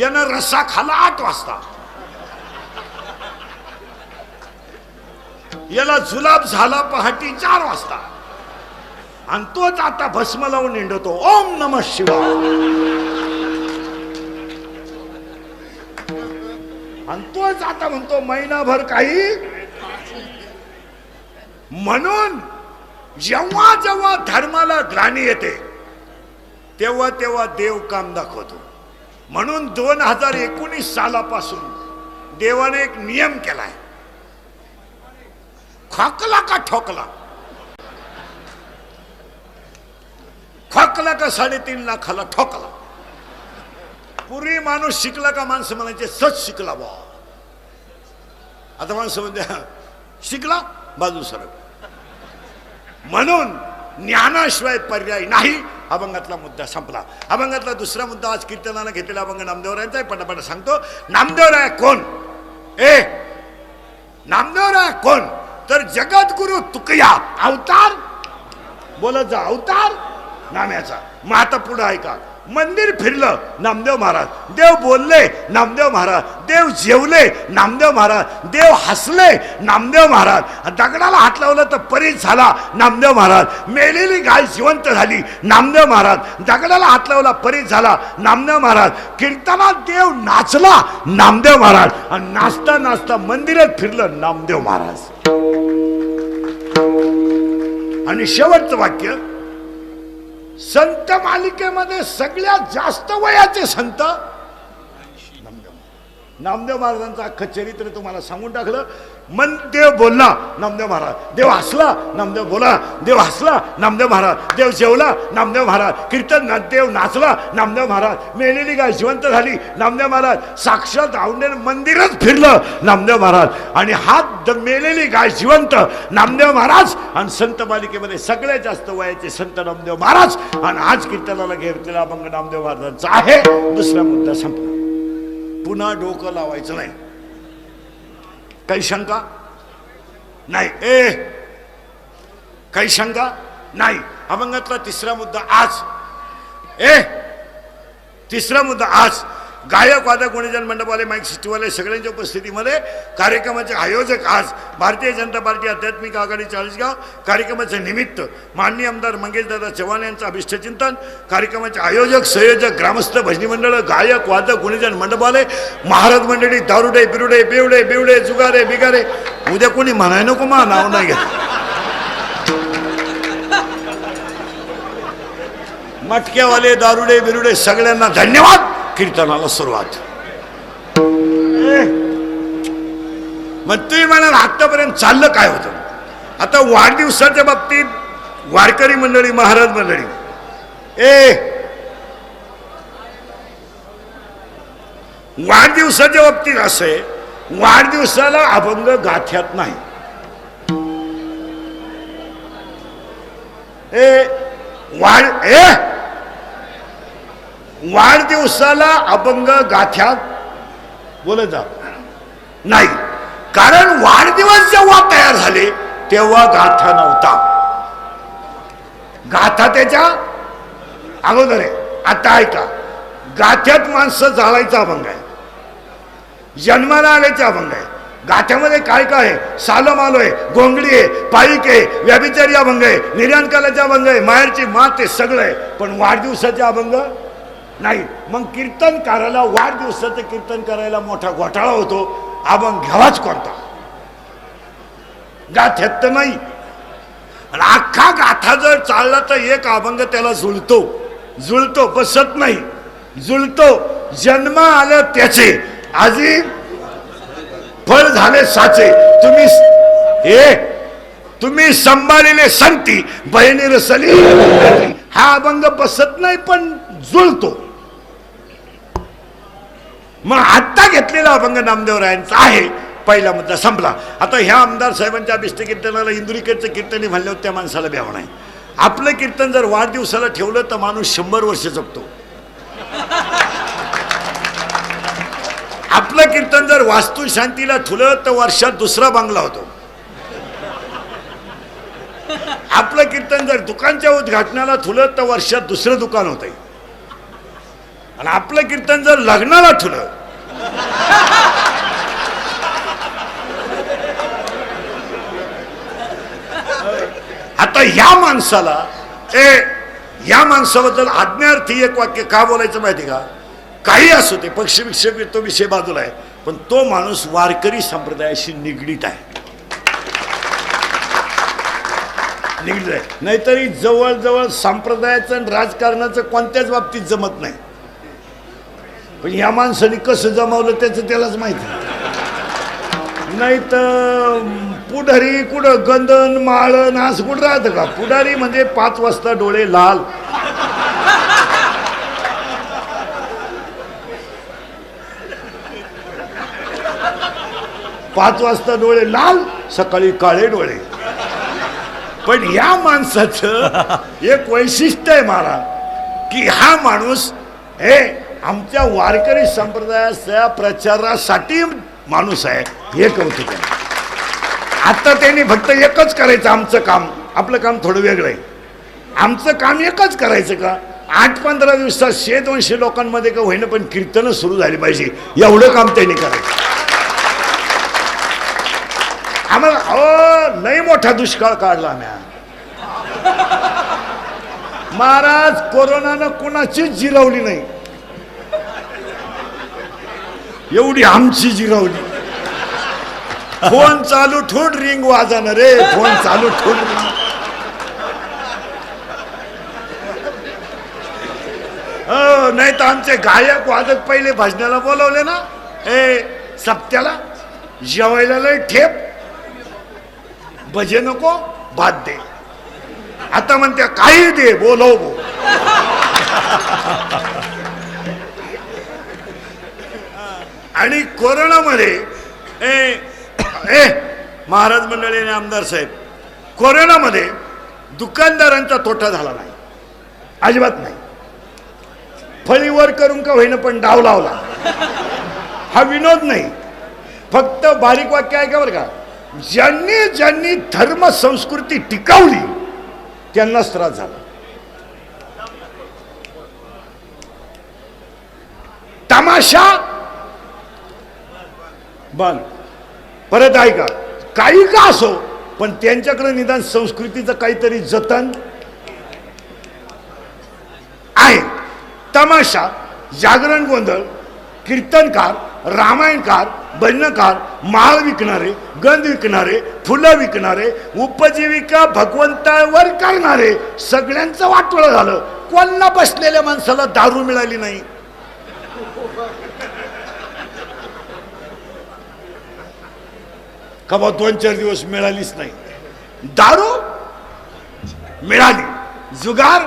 त्यानं रस्सा खाला 8 वाजता. याला जुलाब झाला पहाटी 4 वाजता आणि तोच आता भस्म लावून निंडतो ओम नमः शिवाय. आणि तोच आता म्हणतो महिनाभर काही. म्हणून जेव्हा जेव्हा धर्माला ग्लानी येते तेव्हा तेव्हा देव काम दाखवतो. म्हणून 2019 सालापासून देवाने एक नियम केलाय. खोकला का ठोकला, खोकला का 3.5 लाखाला ठोकला. पूर्वी माणूस शिकला का माणसं म्हणायचे सच शिकला बा. आता माणसं म्हणते शिकला बाजू सरक. म्हणून ज्ञानाशिवाय पर्याय नाही. अभंगातला मुद्दा संपला. अभंगातला दुसरा मुद्दा आज कीर्तनाला घेतलेला अभंग नामदेवरायांचा आहे. पटापट सांगतो. नामदेवराय कोण? नामदेवराय कोण? तर जगद्गुरु तुकया अवतार. बोलत जा अवतार नाम्याचा. मग आता पुढे ऐका. मंदिर फिरलं नामदेव महाराज, देव बोलले नामदेव महाराज, देव जेवले नामदेव महाराज, देव हसले नामदेव महाराज, दगडाला हात लावला तर परीत झाला नामदेव महाराज, मेलेली गाय जिवंत झाली नामदेव महाराज, दगडाला हात लावला परीत झाला नामदेव महाराज, कीर्तनात देव नाचला नामदेव महाराज, आणि नाचता नाचता मंदिरात फिरलं नामदेव महाराज. आणि शेवटचं वाक्य, संत मालिकेमध्ये सगळ्यात जास्त वयाचे संत नामदेव महाराजांचं अख्खं चरित्र तुम्हाला सांगून टाकलं. मन देव बोलला नामदेव महाराज, देव हसला नामदेव बोला, देव हसला नामदेव महाराज, देव जेवला नामदेव महाराज, कीर्तन देव नाचला नामदेव महाराज, मेलेली गाय जिवंत झाली नामदेव महाराज, साक्षात औंढ्याने मंदिरच फिरलं नामदेव महाराज, आणि हात मेलेली गाय जिवंत नामदेव महाराज. आणि संत मालिकेमध्ये सगळ्यात जास्त वयाचे संत नामदेव महाराज. आणि आज कीर्तनाला घेतलेला अभंग नामदेव महाराजांचा आहे. दुसरा मुद्दा संपला. पुन्हा डोकं लावायचं नाही. काही शंका नाही? काही शंका नाही? अभंगातला तिसरा मुद्दा आज. तिसरा मुद्दा आज. गायक वादक गुणीजन मंडपवाले माईक सिस्टीवाले सगळ्यांच्या उपस्थितीमध्ये कार्यक्रमाचे आयोजक आज भारतीय जनता पार्टी आध्यात्मिक आघाडी चाळीसगाव. कार्यक्रमाचे निमित्त माननीय आमदार मंगेशदादा चव्हाण यांचं अभिष्टचिंतन. कार्यक्रमाचे आयोजक संयोजक ग्रामस्थ भजनी मंडळ गायक वादक गुणीजन मंडपवाले महाराज मंडळी दारुडे बिरुडे बेवडे बेवडे जुगारे बिगारे. उद्या कोणी म्हणाय नको मा नाव नाही घेत. मटक्यावाले दारुडे बिरुडे सगळ्यांना धन्यवाद. कीर्तनाला सुरुवात. मग तुम्ही म्हणाल आतापर्यंत चाललं काय होतं? आता वाढदिवसाच्या बाबतीत वारकरी मंडळी महाराज मंडळी वाढदिवसाच्या बाबतीत असे, वाढदिवसाला अभंग गाथ्यात नाही. वाढदिवसाला अभंग गाथ्यात बोलत जा नाही. कारण वाढदिवस जेव्हा तयार झाले तेव्हा गाथा नव्हता. गाथा त्याच्या अगोदर आहे. आता ऐका, गाथ्यात माणसं जाळायचा अभंग आहे, जन्माला आल्याचा अभंग आहे. गाथ्यामध्ये काय काय आहे? सालम आलोय, गोंगडी आहे, पाईक आहे, व्याभिचारी अभंग आहे, निर्याणकालाचे अभंग आहे, माहेरची मात आहे, सगळं आहे. पण वाढदिवसाचे अभंग नाही. मग कीर्तनकाराला वाढदिवसाचं कीर्तन करायला मोठा घोटाळा होतो. अभंग घ्यावाच कोणता? गाथ्यात तर नाही. आणि अख्खा गाथा जर चालला तर एक अभंग त्याला जुळतो बसत नाही. जुळतो. जन्म आलं त्याचे आजी फळ झाले साचे. तुम्ही संभाळलेले संती बहिणी रसली. हा अभंग बसत नाही पण जुळतो. मग आत्ता घेतलेला अभंग नामदेवरायांचा आहे. पहिला मुद्दा संपला. आता ह्या आमदार साहेबांच्या अभिष्ट कीर्तनाला इंदुरीकरचं कीर्तनी म्हणल्यावर त्या माणसाला भ्याव नाही. आपलं कीर्तन जर वाढदिवसाला ठेवलं तर माणूस 100 वर्ष जगतो. आपलं कीर्तन जर वास्तुशांतीला ठेवलं तर वर्षात दुसरा बांगला होतो. आपलं कीर्तन जर दुकानच्या उद्घाटनाला ठेवलं तर वर्षात दुसरं दुकान होतंय. आणि आपलं कीर्तन जर लग्नाला ठेवलं आता या माणसाबद्दल आज्ञार्थी एक वाक्य का बोलायचं माहिती का? काही असू ते पक्ष विक्षेप तो विषय बाजूला आहे, पण तो माणूस वारकरी संप्रदायाशी निगडीत आहे. नाहीतरी जवळजवळ संप्रदायाचं आणि राजकारणाचं कोणत्याच बाबतीत जमत नाही. पण या माणसाने कसं जमावलं त्याचं त्यालाच माहिती. नाही तर पुढारी कुठं गंधन माळण असं कुठं राहतं का? पुढारी म्हणजे 5 वाजता डोळे लाल, सकाळी काळे डोळे. पण या माणसाचं एक वैशिष्ट्य आहे महाराज, की हा माणूस हे आमच्या वारकरी संप्रदायाच्या प्रचारासाठी माणूस आहे. हे कौतुक आहे. आता त्यांनी फक्त एकच करायचं आमचं काम. आपलं काम थोडं वेगळं आहे. आमचं काम एकच करायचं का 8-15 दिवसात 100-200 लोकांमध्ये का होईना पण कीर्तन सुरू झाली पाहिजे, एवढं काम त्यांनी करायचं. आम्हाला लय मोठा दुष्काळ काढला आम्ही. महाराज कोरोनानं कुणाचीच जिरवली नाही, एवढी आमची जिरवली. फोन चालू ठेवून रिंग वाजाना रे, फोन चालू ठेवून. नाही तर आमचे गायक वादक पहिले भजनाला बोलवले ना, सप्त्याला जेवायला लय ठेप, भजे नको भात दे. आता म्हणते काही दे, बोलव बो. आणि कोरोनामध्ये महाराज मंडळी आणि आमदार साहेब, कोरोनामध्ये दुकानदारांचा तोटा झाला नाही, अजिबात नाही. फळीवर करून का होईना पण डाव लावला. हा विनोद नाही, फक्त बारीक वाक्य आहे का बरं का. ज्यांनी ज्यांनी धर्म संस्कृती टिकवली त्यांनाच त्रास झाला. तमाशा बंद. परत ऐका, काही का असो पण त्यांच्याकडे निदान संस्कृतीचं काहीतरी जतन आहे. तमाशा, जागरण गोंधळ, कीर्तनकार, रामायणकार, भजनकार, माळ विकणारे, गंध विकणारे, फुलं विकणारे, उपजीविका भगवंतावर करणारे, सगळ्यांचं वाटोळं झालं. कोणला बसलेल्या माणसाला दारू मिळाली नाही. का बा 2-4 दिवस मिळालीच नाही. दारू मिळाली, जुगार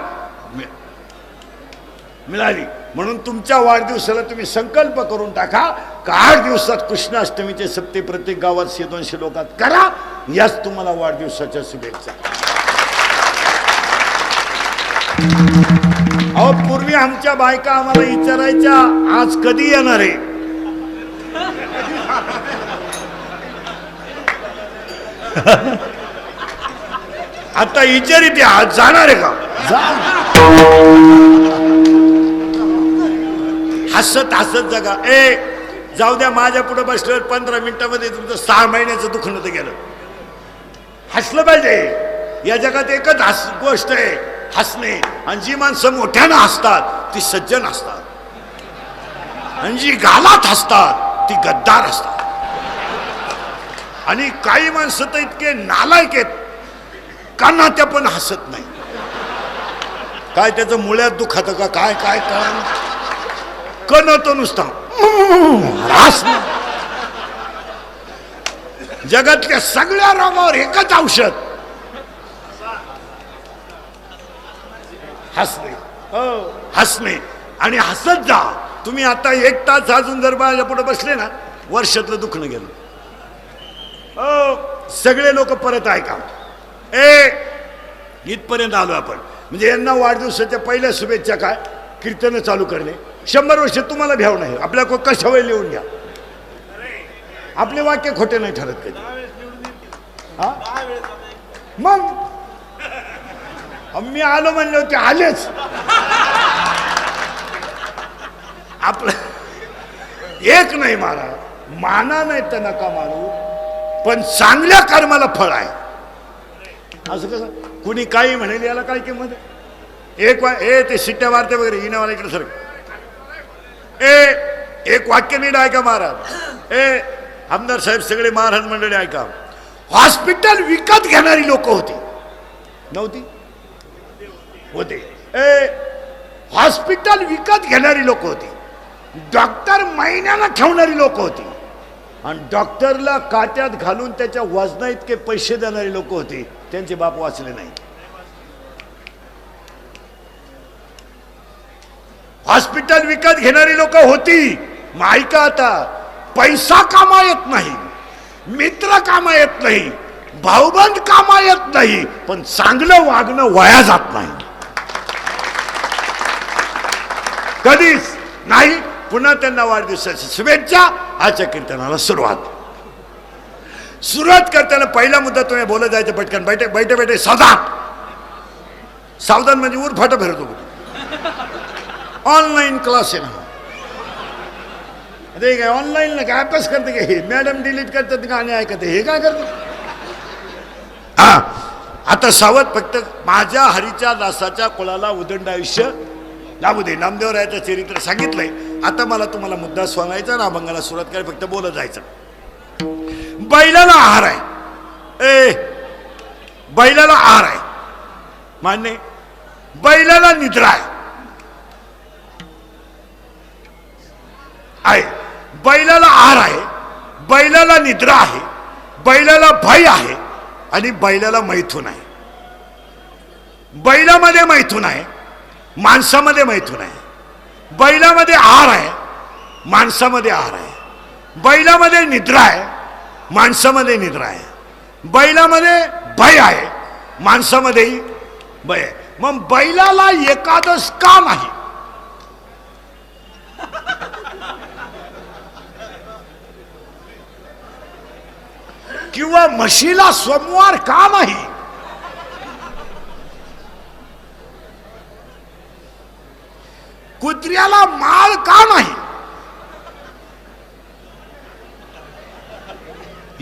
मिळाली. म्हणून तुमच्या वाढदिवसाला तुम्ही संकल्प करून टाका का 8 दिवसात कृष्णाष्टमीचे सप्ते प्रत्येक गावात 100-200 लोकात करा. याच तुम्हाला वाढदिवसाच्या शुभेच्छा. अहो, पूर्वी आमच्या बायका आम्हाला विचारायच्या आज कधी येणार आहे. आता विचारित आहे आज जाणार आहे का. हसत हसत जगा. जाऊ द्या, माझ्या पुढे बसल्यावर 15 मिनिटामध्ये तुमचं 6 महिन्याचं दुखणं तर गेलं. हसलं पाहिजे. या जगात एकच गोष्ट आहे, हसणे. आणि जी माणसं मोठ्यानं हसतात ती सज्जन असतात, आणि जी गालात हसतात ती गद्दार असतात. आणि काही माणसं तर इतके नालायक आहेत का नात्या पण हसत नाही. काय त्याचं मुळ्यात दुखातं का काय काय काय कणतो नुसता. जगातल्या सगळ्या रोगावर एकच औषध, हसणे. हसणे आणि हसत जा. तुम्ही आता 1 तास अजून जर माझ्या पुढे बसले ना, वर्षातलं दुखणं गेलं. सगळे लोक परत ऐका. इथपर्यंत आलो आपण. म्हणजे यांना वाढदिवसाच्या पहिल्या शुभेच्छा काय, कीर्तन चालू करणे. 100 वर्ष तुम्हाला भ्याव नाही. आपल्या कशा वेळ लिहून घ्या. आपले वाक्य खोटे नाही ठरत कधी. मग मी आलो म्हणले होते, आलेच. आपलं एक नाही मारा, माना नाही तर नका मारू, पण चांगल्या कर्माला फळ आहे. असं कसं कुणी काही म्हणेल याला काय किंमत आहे? ते शिट्ट्या मारते वगैरे येण्यावाला इकडे सर एक वाक्य नीट ऐका महाराज. आमदार साहेब सगळे महाराज मंडळी ऐका. हॉस्पिटल विकत घेणारी लोक होती नव्हती होते. हॉस्पिटल विकत घेणारी लोक होती. डॉक्टर महिन्याला ठेवणारी लोक होती आणि डॉक्टरला काट्यात घालून त्याच्या वजना इतके पैसे देणारी लोक होती. त्यांचे बाप वाचले नाही. हॉस्पिटल विकत घेणारी लोक होती. मग ऐका आता, पैसा कामा येत नाही, मित्र कामा येत नाही, भाऊबंद कामा येत नाही, पण चांगलं वागणं वाया जात नाही कधीच नाही. पुन्हा त्यांना वाढदिवसाची शुभेच्छा. आजच्या कीर्तनाला सुरुवात करताना पहिला मुद्दा तुम्ही बोलत जायचं पटकन. बैठे सावधान म्हणजे उरफाटा फिरतो. ऑनलाईन क्लास आहे ना, ते काय ऑनलाईन ना काय अभ्यास करते का? हे मॅडम डिलीट करतात गाणे ऐकते, हे काय करते? हा आता सावध, फक्त माझ्या हरीच्या दासाच्या कुळाला उदंड आयुष्य लाभू दे. नामदेवरायाचं चरित्र सांगितलंय. आता मला तुम्हाला मुद्दा सांगायचा ना, अभंगाला सुरुवात करायला फक्त बोलत जायचं. बैलाला आहार आहे. बैलाला आहार आहे मान्य. बैलाला निद्रा आहे. बैलाला आहार आहे, बैलाला निद्रा आहे, बैलाला भय आहे आणि बैलाला मैथून आहे. बैलामध्ये मैथून आहे, माणसामध्ये मैथून आहे. बैलामध्ये आहार आहे, माणसामध्ये आहार आहे. बैलामध्ये निद्रा आहे, माणसामध्ये निद्रा आहे. बैलामध्ये भय आहे, माणसामध्येही भय आहे. मग बैलाला एकादश का नाही? किंवा म्हशीला सोमवार का नाही? कुत्र्याला माळ का नाही?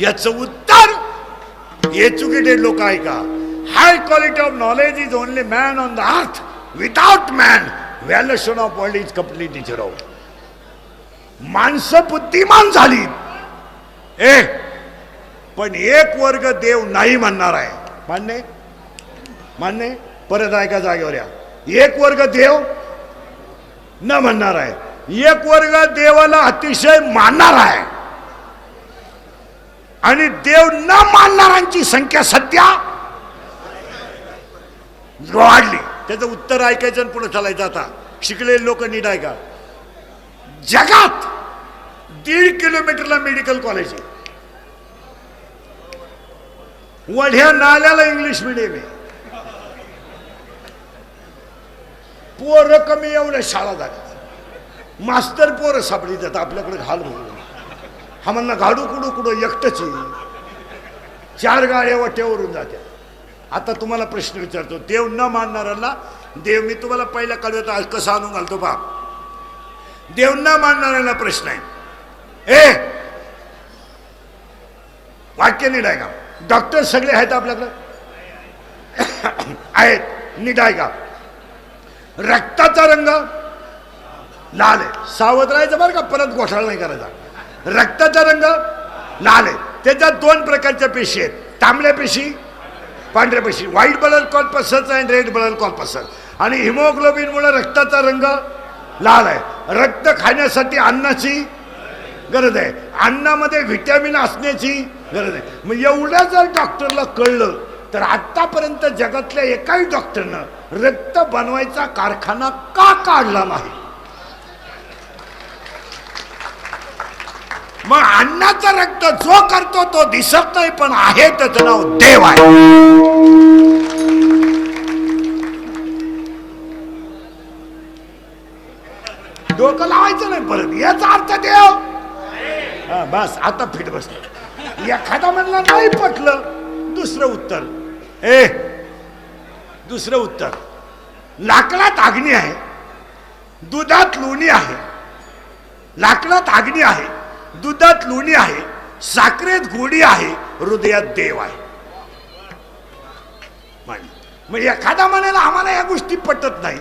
याचं उत्तर एज्युकेटेड लोक आहे का? High quality of knowledge is only man on the earth. Without man valuation of world is completely zero. माणसं बुद्धिमान झाली, पण एक वर्ग देव नाही म्हणणार आहे. मान्य परत ऐका जागेवर या. एक वर्ग देव न म्हणणार आहे, एक वर्ग देवाला अतिशय मानणार आहे आणि देव न मानणाऱ्यांची संख्या सध्या वाढली. त्याचं उत्तर ऐकायचं आणि पुढे चालायचं. आता शिकलेले लोक नीट ऐका. जगात 1.5 किलोमीटरला मेडिकल कॉलेज आहे. वढ्या नाल्याला इंग्लिश मिडियम आहे. पोरं कमी एवढ्या शाळा झाल्या. मास्तर पोरं सापडी जातात आपल्याकडे घाल म्हणून. हा म्हणला घाडू कुडू एकटच आहे. 4 गाड्या वाट्यावरून जात्या. आता तुम्हाला प्रश्न विचारतो, देव न मानणाऱ्याला देव, मी तुम्हाला पहिला कळवत आज कसं आणून घालतो बाप. देव न मानणाऱ्याला प्रश्न आहे. वाक्य नीट आहे का? डॉक्टर सगळे आहेत आपल्याकडे आहेत. नीट आहे का? रक्ताचा रंग लाल आहे. सावध राहायचं बरं का, परत घोटाळा नाही करायचा. रक्ताचा रंग लाल आहे. त्याच्यात 2 प्रकारच्या पेशी आहेत, तांबड्या पेशी, पांढऱ्या पेशी. व्हाईट ब्लड कॉर्पसस आणि रेड ब्लड कॉर्पसस. आणि हिमोग्लोबिनमुळे रक्ताचा रंग लाल आहे. रक्त खाण्यासाठी अन्नाची गरज आहे, अन्नामध्ये व्हिटॅमिन असण्याची गरज आहे. मग एवढं जर डॉक्टरला कळलं तर आतापर्यंत जगातल्या एकाही डॉक्टरनं रक्त बनवायचा कारखाना का काढला नाही? मग अन्नाचं रक्त जो करतो तो दिसत नाही, पण आहे त्याचं नाव देव आहे. डोकं लावायचं नाही परत. याचा अर्थ देव. हा बस आता फिट बसलं. एखादा म्हणला नाही पटलं, दुसरं उत्तर. लाकडात अग्नी आहे, दुधात लोणी आहे, लाकडात अग्नी आहे, दुधात लोणी आहे, साखरेत गोडी आहे, हृदयात देव आहे. मग एखादा म्हणाला आम्हाला या गोष्टी पटत नाही.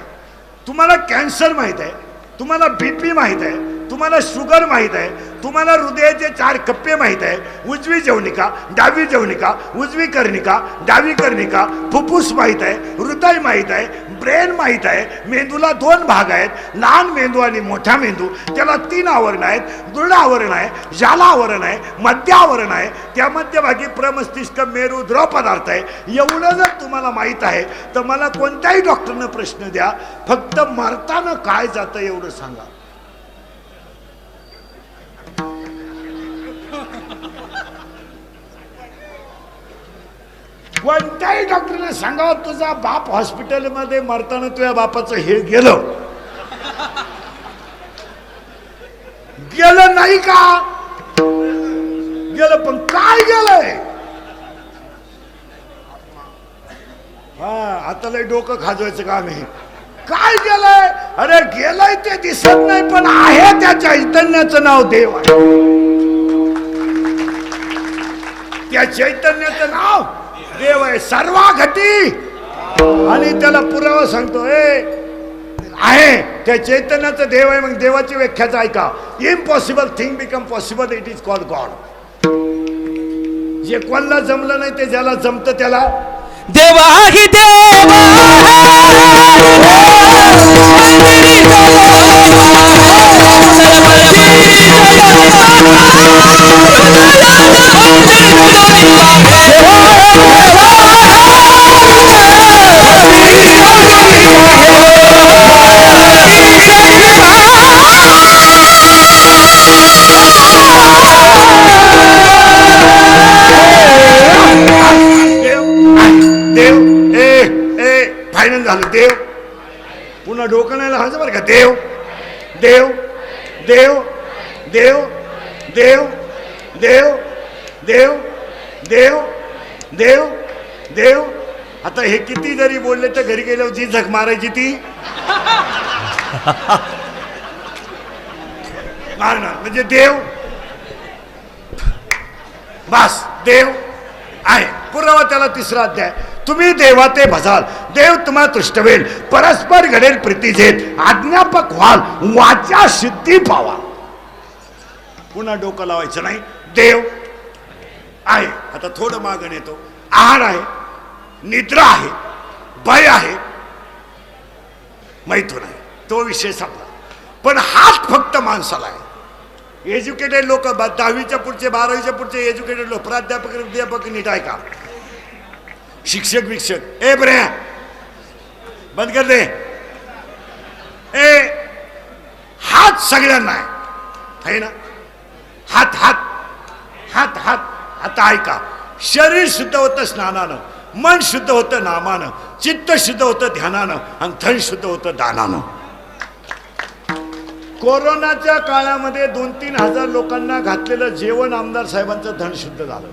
तुम्हाला कॅन्सर माहित आहे, तुम्हाला बीपी माहित आहे, तुम्हाला शुगर माहित आहे, तुम्हाला हृदयाचे 4 कप्पे माहित आहे, उजवी जवनिका, डावी जवनिका, उजवी कर्णिका, डावी कर्णिका, फुफ्फुस माहित आहे, हृदय माहित आहे, ब्रेन माहित आहे. मेंदूला 2 भाग आहेत, लहान मेंदू आणि मोठा मेंदू. त्याला 3 आवरण आहेत. दृढ आवरण आहे, जाला आवरण आहे, मध्य आवरण आहे. त्या मध्यभागी प्रमस्तिष्क मेरू द्रव पदार्थ आहे. एवढं जर तुम्हाला माहित आहे तर मला कोणत्याही डॉक्टरनं प्रश्न द्या, फक्त मरताना काय जातं एवढं सांगा. कोणत्याही डॉक्टरने सांगावं तुझा बाप हॉस्पिटलमध्ये मरताना तुझ्या बापाचं हे गेलं गेलं नाही का? गेलं, पण काय गेलंय? हा, आता लय डोकं खाजवायचं काम आहे. काय गेलंय? अरे गेलंय ते दिसत नाही, पण आहे त्या चैतन्याचं नाव देव आहे. त्या चैतन्याचं नाव देव आहे, सर्वाघटी. आणि त्याला पुरावा सांगतो आहे त्या चैतन्याचं देव आहे. मग देवाची व्याख्याच ऐका. Impossible thing become possible, it is called God. जे कोणाला जमलं नाही ते ज्याला जमतं त्याला देवा ही देवा. फायनल झालं. देव पुन्हा डोकं नाही लावायचं बरं का. देव देव देव देव देव देव देव देव देव देव. आता हे किती जरी बोलले तर घरी गेल्यावर जी झक मारायची ती मारणार. म्हणजे देव बस देव आहे. पुरावा त्याला 3रा अध्याय. तुम्ही देवा ते भजाल, देव तुम्हाला तुष्टवेल, परस्पर घडेल प्रीतीजेत, आज्ञापक व्हाल, वाचा सिद्धी पावा. पुन्हा डोकं लावायचं नाही. देव आहे. आता थोडं मागण येतो. आहार आहे, निद्रा आहे, भय आहे, मैथून आहे. तो विषय संपला. पण हात फक्त माणसाला आहे. एज्युकेटेड लोक 10वीच्या पुढचे 12वीच्या पुढचे एज्युकेटेड लोक, प्राध्यापक नीट आहे का, शिक्षक विक्षक बरे बंद कर दे. हात सगळ्यांना आहे ना. हात हात हात हात. आता ऐका. शरीर शुद्ध होतं स्नानानं, मन शुद्ध होतं नामानं, चित्त शुद्ध होतं ध्यानानं, आणि धन शुद्ध होतं दानानं. कोरोनाच्या काळामध्ये 2-3 हजार लोकांना घातलेलं जेवण आमदार साहेबांचं धन शुद्ध झालं.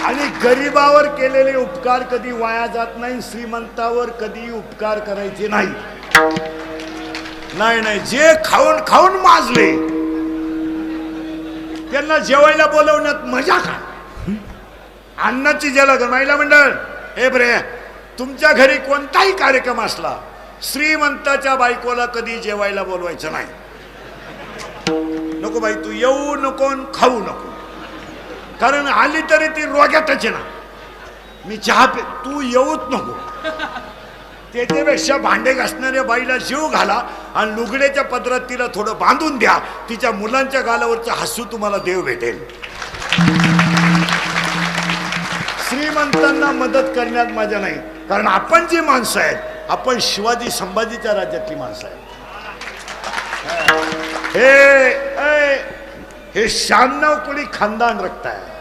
आणि गरीबावर केलेले उपकार कधी वाया जात नाही. श्रीमंतावर कधी उपकार करायचे नाही. नाही नाही, जे खाऊन खाऊन माजले त्यांना जेवायला बोलवण्यात मजा काय. अन्नाची जलग. महिला मंडळ बरे, तुमच्या घरी कोणताही कार्यक्रम असला, श्रीमंताच्या बायकोला कधी जेवायला बोलवायचं नाही. नको बाई, तू येऊ नको, खाऊ नको, कारण आली तरी ती रोग्यातच ना. मी चहा पे, तू येऊच नको. त्याच्यापेक्षा भांडे घासणाऱ्या बाईला जीव घाला आणि लुगड्याच्या पदरात तिला थोडं बांधून द्या. तिच्या मुलांच्या गालावरचं हसू तुम्हाला देव भेटेल. श्रीमंतांना मदत करण्यात मजा नाही, कारण आपण जी माणसं आहेत, आपण शिवाजी संभाजीच्या राज्यातली माणसं आहेत. हे 96 कोणी खानदान रक्त आहे.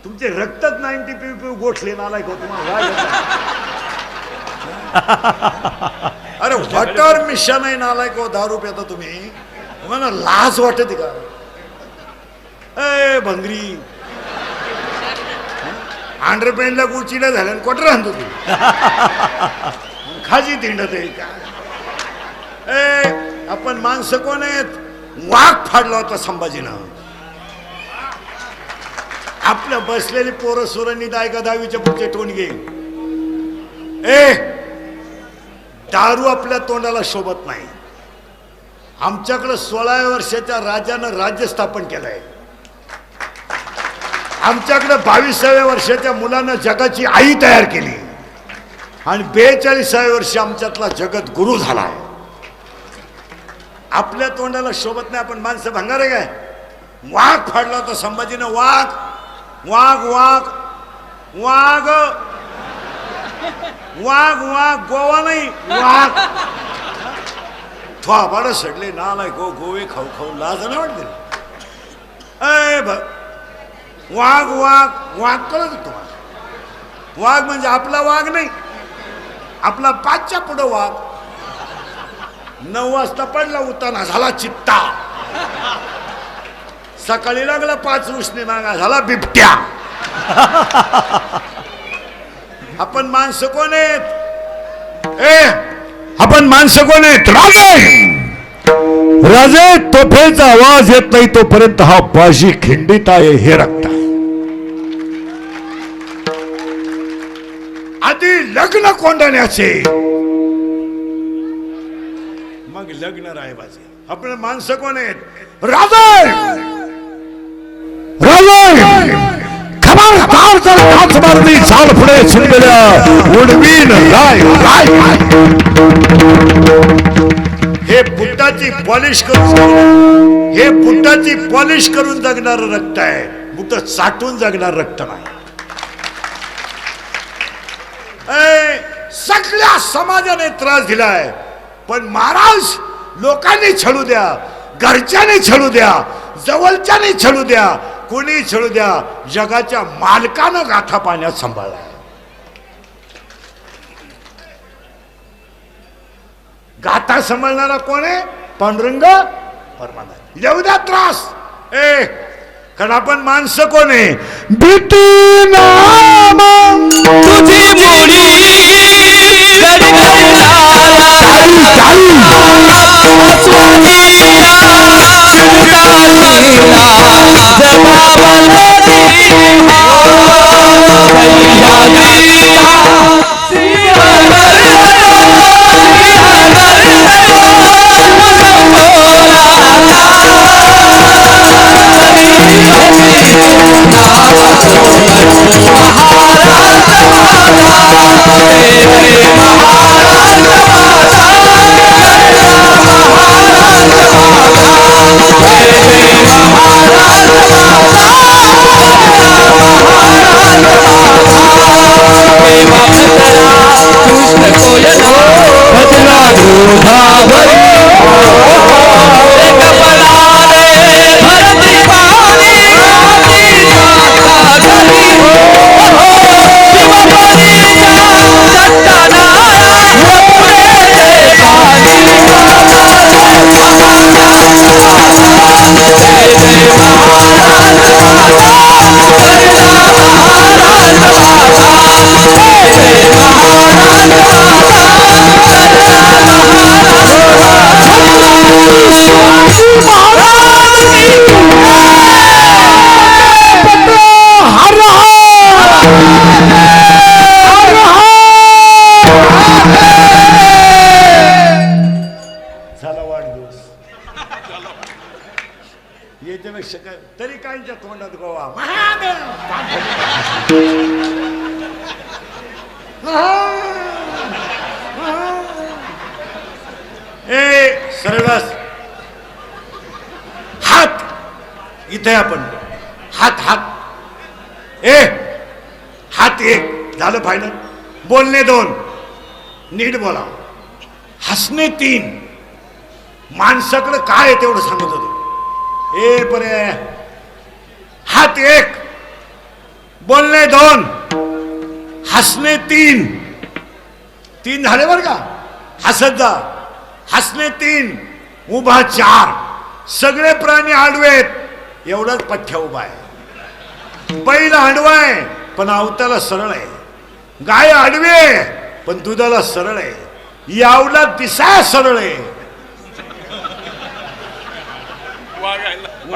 तुमचे रक्तच 90 पिऊ गोठले नालायक हो तुम्हाला. अरे वॉटर मिशन आहे नालायक हो. 10 रुपये आता तुम्ही मला लाज वाटते का? भंगरी अंडरपेंडला गुचिला झाल्या क्वार्टर आणतो तू खाजी तिंडत आहे का? आपण माणसं कोण आहेत? वाघ फाडला होता संभाजीनं. आपल्या बसलेली पोरं सुरांनी दायका दहावीच्या पुढचे टोनगे. दारू आपल्या तोंडाला शोभत नाही. आमच्याकडे 16 वर्षाच्या राजानं राज्य स्थापन केलंय. आमच्याकडे 22व्या वर्षाच्या मुलानं जगाची आई तयार केली आणि 42व्या वर्षी आमच्यातला जगत गुरु झालाय. आपल्या तोंडाला शोभत नाही. आपण माणसं भंगार आहे काय? वाघ फाडला होता संभाजीनं. वाघ वाघ वाघ वाघ वाघ वाघ गोवा नाही वाघ. थोबाड सडले नालाय गो गोवे खाऊ खाऊ लाज नाही वाटते. वाघ वाघ वाघ कळत तुम्हाला? वाघ म्हणजे आपला वाघ नाही, आपला 5च्या पुढं वाघ. 9 वाजता पडला उताना झाला चित्ता. सकाळी लागला 5 उसने मागा झाला बिबट्या. आपण माणसं कोण आहेत? आपण माणसं कोण आहेत? राजे तोफेचा आवाज येत नाही तोपर्यंत हा बाजी खिंडीत आहे हे रक्त. आधी लग्न कोंडण्याचे मग लग्न रायबाचे. आपण माणसं कोण आहेत? राजे राजे खबरदार जर काच मारली चाल पुढे शिरलेल्या उडवीन राय राय. हे बुटाची पॉलिश करून हे बुटाची पॉलिश करून जगणार रक्त आहे. बुट साठून जगणार रक्त नाही. सगळ्या समाजाने त्रास दिलाय पण महाराज लोकांनी छळू द्या, घरच्याने छळू द्या, जवळच्याने छळू द्या, कोणी छळू द्या, जगाच्या मालकानं गाठा पाण्यात सांभाळलाय. गाथा सांभाळणारा कोण आहे? पांडुरंग परमानंद. येऊ द्या त्रास. कारण आपण माणसं कोण आहे? भीती नाम तुझी बोली गरी गरी याच्यापेक्षा काय तरी काहींच्या तोंडात गोवा. सर्वस हात इथे आपण हात हात हात 1 झालं फायनल. बोलणे 2 नीट बोला. हसणे 3. माणसाकडे काय आहे तेवढं सांगत होतो. बरे हात 1 बोलणे 2 हसणे 3 झाले बर का. हसत जा. हसणे 3 उभा 4. सगळे प्राणी आडवेत एवढाच पठ्ठ्या उभा आहे. बैल आडवा आहे पण अवताला सरळ आहे. गाय आडवी आहे पण दुधाला सरळ आहे. यावला दिसाय सरळ आहे.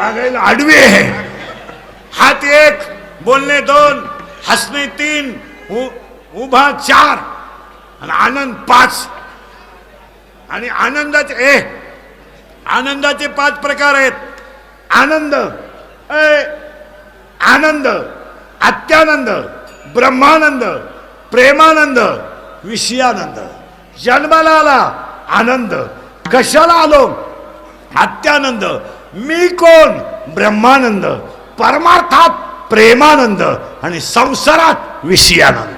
वागायला आडवे आहे. हात एक, बोलणे दोन, हसणे तीन, उभा चार आणि आनंद पाच. आणि आनंदाचे 5 प्रकार आहेत. आनंद, आनंद, अत्यानंद, ब्रह्मानंद, प्रेमानंद, विषयानंद. जन्माला आला आनंद, कशाला आलो अत्यानंद, मी कोण ब्रह्मानंद, परमार्थात प्रेमानंद आणि संसारात विषयानंद.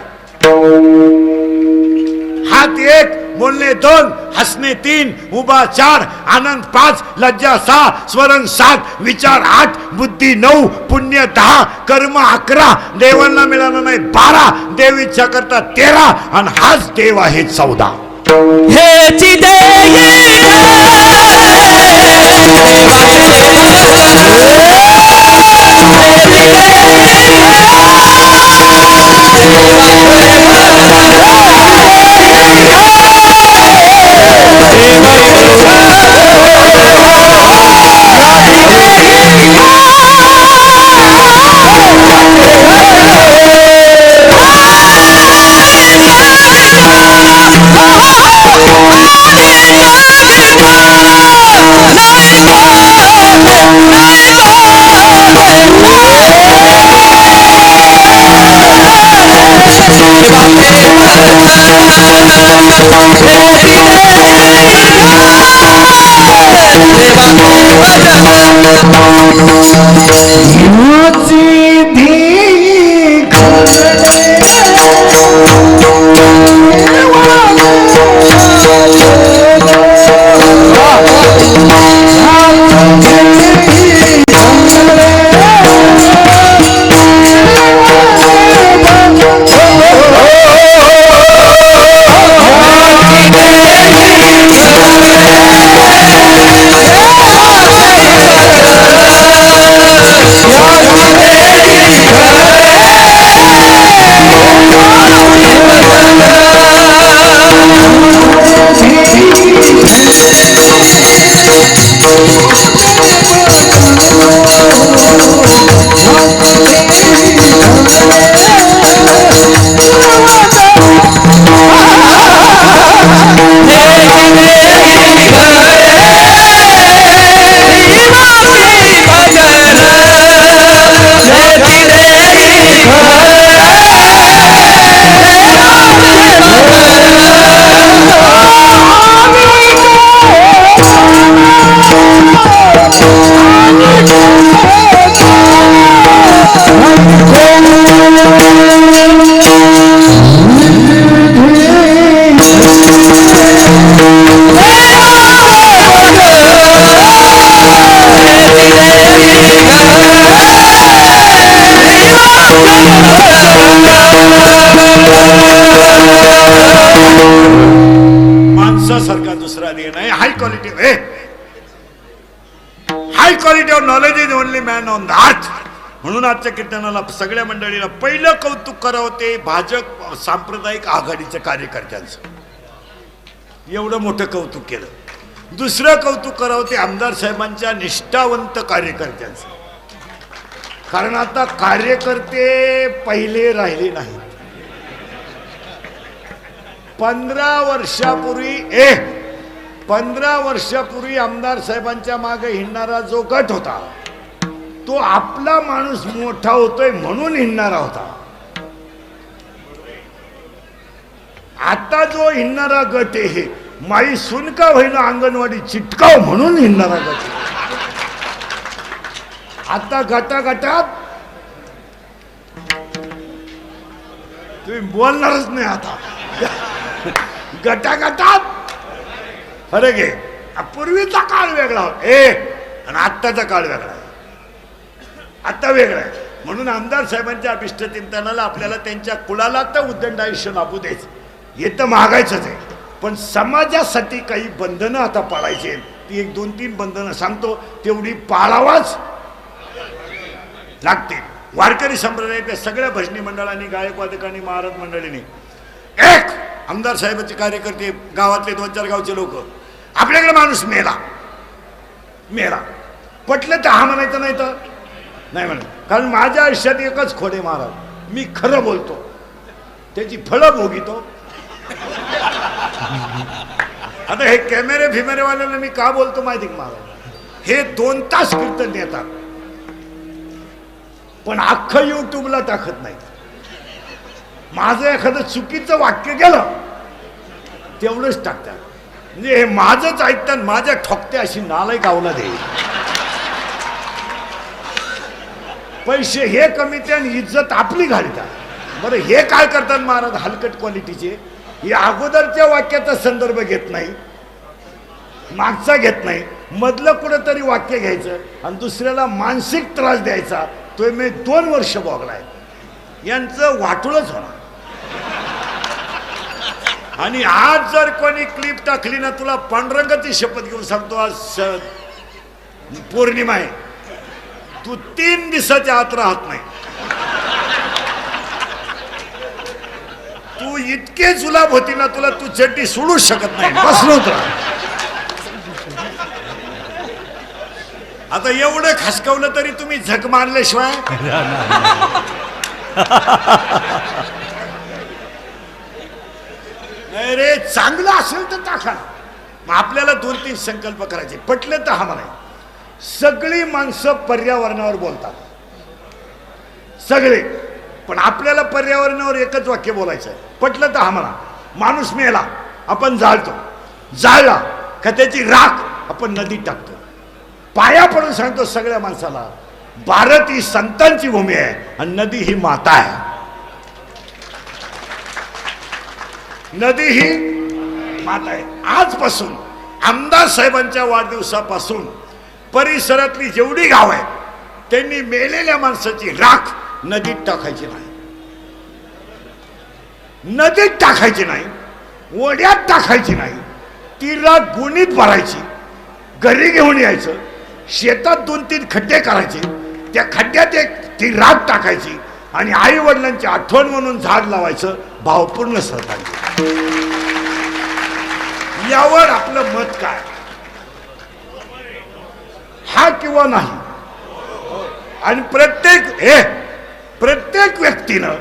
हात एक, बोलणे 2, हसणे 3, उभा 4, आनंद 5, लज्जा 6, स्वरण 7, विचार 8, बुद्धी 9, पुण्य 10, कर्म 11, देवांना मिळालं नाही 12, देव इच्छा करता 13 आणि हाच देव आहे 14. हेची माणसासारखा दुसरा देण आहे. High quality, high quality of knowledge is only man on the earth. म्हणून आजच्या कीर्तनाला सगळ्या मंडळीला पहिलं कौतुक करावं ते भाजप सांप्रदायिक आघाडीच्या कार्यकर्त्यांचं. एवढं मोठं कौतुक केलं. दुसरं कौतुक करावं ते आमदार साहेबांच्या निष्ठावंत कार्यकर्त्यांचं. कारण आता कार्यकर्ते पहिले राहिले नाहीत. 15 वर्षापूर्वी आमदार साहेबांच्या मागे हिंडणारा जो गट होता तो आपला माणूस मोठा होतोय म्हणून हिंडणारा होता. आता जो हिंडणारा गट आहे माई सुनका होईना अंगणवाडी चिटकाव म्हणून हिंडणारा गट. आता गटागटात तुम्ही बोलणारच नाही. आता गटागटात फरक आहे. पूर्वीचा काळ वेगळा होता आणि आत्ताचा काळ वेगळा आहे. आता वेगळा आहे. म्हणून आमदार साहेबांच्या अभिष्ट चिंतनाला आपल्याला त्यांच्या कुळाला तर उद्दंड आयुष्य लाभू द्यायचं हे तर मागायचंच आहे. पण समाजासाठी काही बंधनं आता पाळायची आहेत. ती 1-2-3 बंधनं सांगतो तेवढी पाळावाच लागते. वारकरी संप्रदायाच्या सगळ्या भजनी मंडळांनी, गायकवादकांनी, महाराज मंडळींनी एक आमदार साहेबांचे कार्यकर्ते, गावातले 2-4 गावचे लोक, आपल्याकडे माणूस मेला पटलं तर हा म्हणायचं, नाही तर नाही म्हणत. कारण माझ्या आयुष्यात एकच खोडे महाराज, मी खरं बोलतो, त्याची फळं भोगितो. आता हे कॅमेरे फिमेरेवाल्याला मी का बोलतो माहिती का महाराज, हे 2 तास कीर्तन देतात पण अख्खं युट्यूबला टाकत नाही. माझं एखादं चुकीचं वाक्य गेलं तेवढंच टाकतात. म्हणजे हे माझंच ऐकतात, माझ्या ठोकते अशी नालाय गावला दे. पैसे हे कमी ते आणि इज्जत आपली घालतात. बरं हे काय करतात महाराज हलकट क्वालिटीचे, हे अगोदरच्या वाक्याचा संदर्भ घेत नाही, मागचा घेत नाही, मधलं कुठंतरी वाक्य घ्यायचं आणि दुसऱ्याला मानसिक त्रास द्यायचा. तो मी 2 वर्ष भोगलाय. यांचं वाटूळच होणार. आणि आज जर कोणी क्लिप टाकली ना, तुला पांडुरंगाची शपथ घेऊन सांगतो, आज पौर्णिमा आहे, तू 3 दिवसाच्या आत राहत नाही. तू इतके जुलाब होती ना, तुला तू चड्डी सोडूच शकत नाही, बसलोच राहा. आता एवढं खसकवलं तरी तुम्ही झक मारल्याशिवाय अरे चांगलं असेल तर टाका. मग आपल्याला 2-3 संकल्प करायचे. पटले तर हा म्हणाय. सगळी माणसं पर्यावरणावर बोलतात, सगळे, पण आपल्याला पर्यावरणावर एकच वाक्य बोलायचं आहे. पटलं तर हा म्हणा. माणूस मेला आपण जाळतो, जाळला का त्याची राख आपण नदीत टाकतो. पाया पडून सांगतो सगळ्या माणसाला, भारत ही संतांची भूमी आहे आणि नदी ही माता आहे. नदी ही माता आहे. आजपासून आमदार साहेबांच्या वाढदिवसापासून परिसरातली जेवढी गाव आहेत त्यांनी मेलेल्या माणसाची राख नदीत टाकायची नाही, नदीत टाकायची नाही, ओढ्यात टाकायची नाही. ती राख गुणीत भरायची, घरी घेऊन यायचं, शेतात 2-3 खड्डे करायचे, त्या खड्ड्यात ती राख टाकायची आणि आई वडिलांची आठवण म्हणून झाड लावायचं. भावपूर्ण श्रद्धांजली. यावर आपलं मत काय, हा किंवा नाही? आणि प्रत्येक व्यक्तीनं